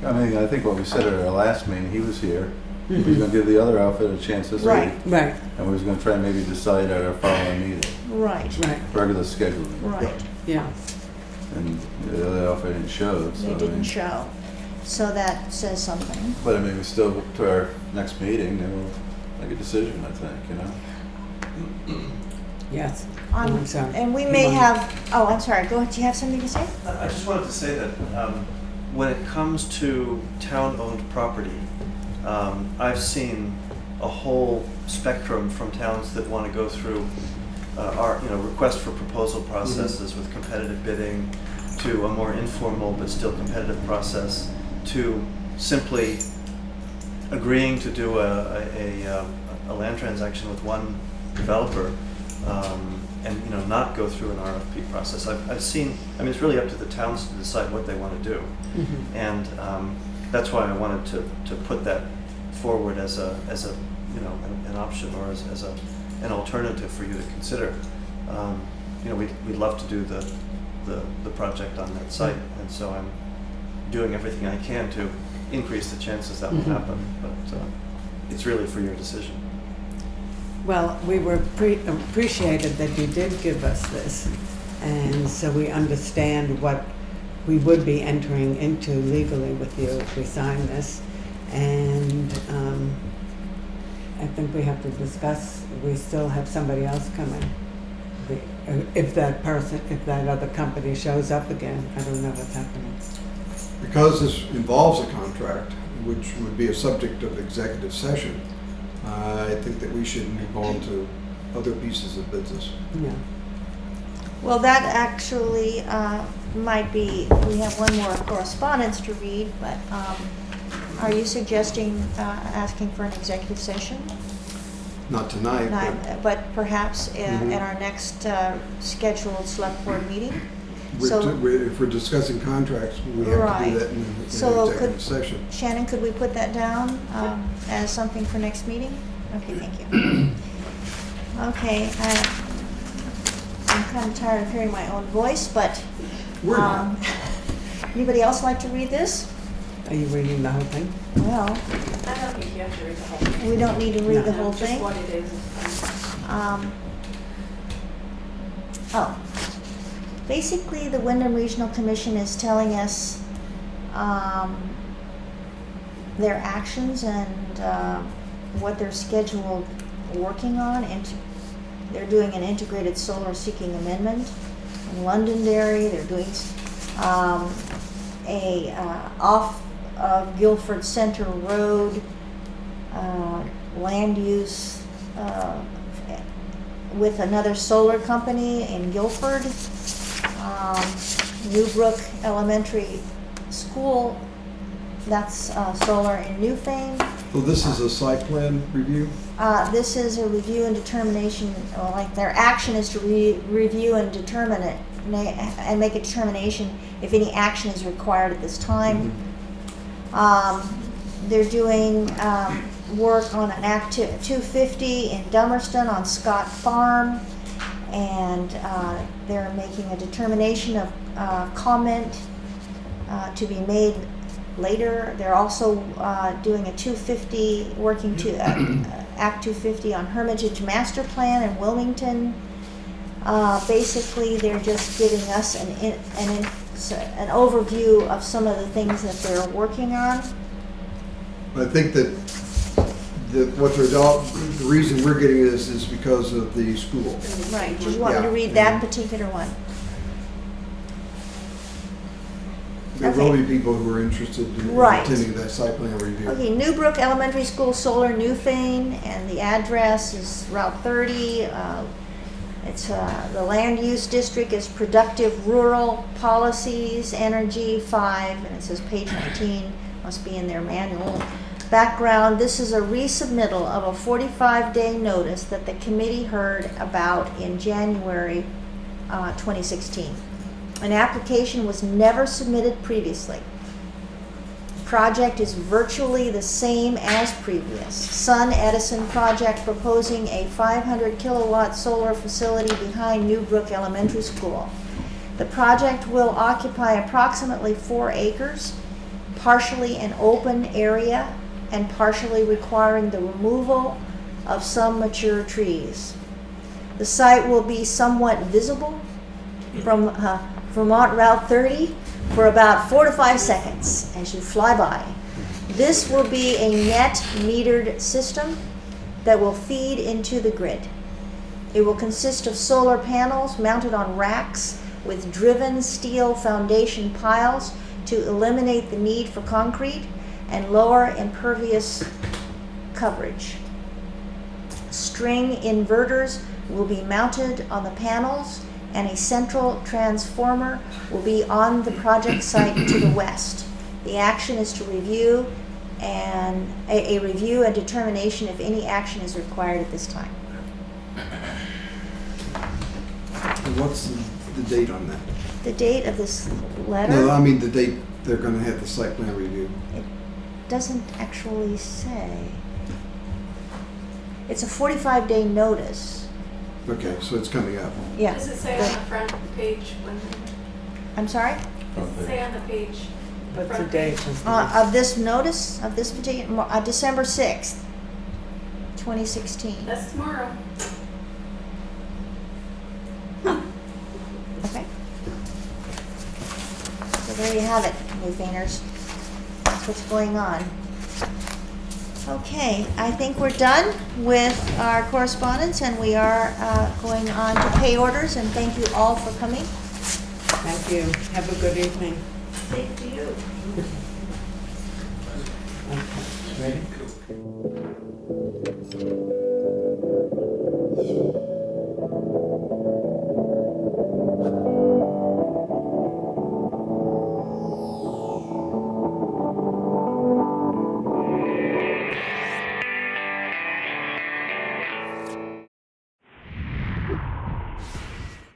I mean, I think what we said at our last meeting, he was here. We was gonna give the other outfit a chance this Right. week. Right, And we was gonna try and maybe decide at our following meeting, Right, right, regular scheduling. right. yeah. And the other outfit didn't show, so. They I didn't mean- show. So that says something. But I mean, we still, to our next meeting, then we'll make a decision, I think, you know? Yes. I'm sorry. And we may Come on. have, oh, I'm sorry, go ahead, do you have something to say? I just wanted to say that when it comes to town-owned property, I've seen a whole spectrum from towns that want to go through our, request for proposal processes with competitive bidding, to a more informal but still competitive process, to simply agreeing to do a land transaction with one developer, and not go through an RFP process. I've seen. I mean, it's really up to the towns to decide what they want to do, and that's why I wanted to put that forward as a an option, or as an alternative for you to consider. We'd love to do the project on that site, and so I'm doing everything I can to increase the chances that will happen. But it's really for your decision. Well, we were appreciated that you did give us this, and so we understand what we would be entering into legally with you if we sign this. And I think we have to discuss, we still have somebody else coming. If that other company shows up again, I don't know what's happening. Because this involves a contract, which would be a subject of executive session, I think that we should move on to other pieces of business. Yeah. Well, that actually might be, we have one more correspondence to read, but are you suggesting asking for an executive session? Not tonight, But perhaps at our next scheduled select board meeting? if we're discussing contracts, we have to do that in an executive session. Shannon, could we put that down as something for next meeting? Okay, thank you. Okay, I'm kind of tired of hearing my own voice, but We're not. anybody else like to read this? Are you reading the whole thing? Well, I don't think you have to read the whole thing. we don't need to read the whole Just thing. what it is fine. Basically, the Wyndham Regional Commission is telling us their actions and what they're scheduled working on, and they're doing an integrated solar seeking amendment in Londonderry. They're doing off of Guilford Center Road land use with another solar company in Guilford. Newbrook Elementary School, that's solar in Newfane. So this is a site plan review? This is a review and determination, or like their action is to review and determine it, and make a determination if any action is required at this time. They're doing work on an Act 250 in Dummerston on Scott Farm, and they're making a determination of comment to be made later. They're also doing a 250, working to Act 250 on Hermitage Master Plan in Wilmington. Basically, they're just giving us an overview of some of the things that they're working on. I think that the reason we're getting this is because of the school. Right, do you want me to read that particular one? There will be people who are interested in attending that site plan review. Okay, Newbrook Elementary School Solar Newfane, and the address is Route 30. It's the land use district is Productive Rural Policies, Energy 5, and it says page 19, must be in their manual. Background, this is a resubmittal of a 45-day notice that the committee heard about in January 2016. An application was never submitted previously. Project is virtually the same as previous. Sun Edison project proposing a 500 kilowatt solar facility behind Newbrook Elementary School. The project will occupy approximately 4 acres. partially an open area and partially requiring the removal of some mature trees. The site will be somewhat visible from Vermont Route 30 for about 4 to 5 seconds as you fly by. This will be a net metered system that will feed into the grid. It will consist of solar panels mounted on racks with driven steel foundation piles to eliminate the need for concrete and lower impervious coverage. String inverters will be mounted on the panels, and a central transformer will be on the project site to the west. The action is to review and a review and determination if any action is required at this time. And what's the date on that? The date of this letter No, I mean the date they're gonna have the site plan review. doesn't actually say. It's a 45-day notice. Okay, so it's coming up. Yeah. Does it say on the front page when, I'm sorry? does it say on the page? What's the front date? page? Of this notice, of this particular, December 6th, 2016. That's tomorrow. Okay. So there you have it, Newfaners. That's what's going on. Okay, I think we're done with our correspondence, and we are going on to pay orders, and thank you all for coming. Thank you. Have a good evening. Thank you. Okay. Ready?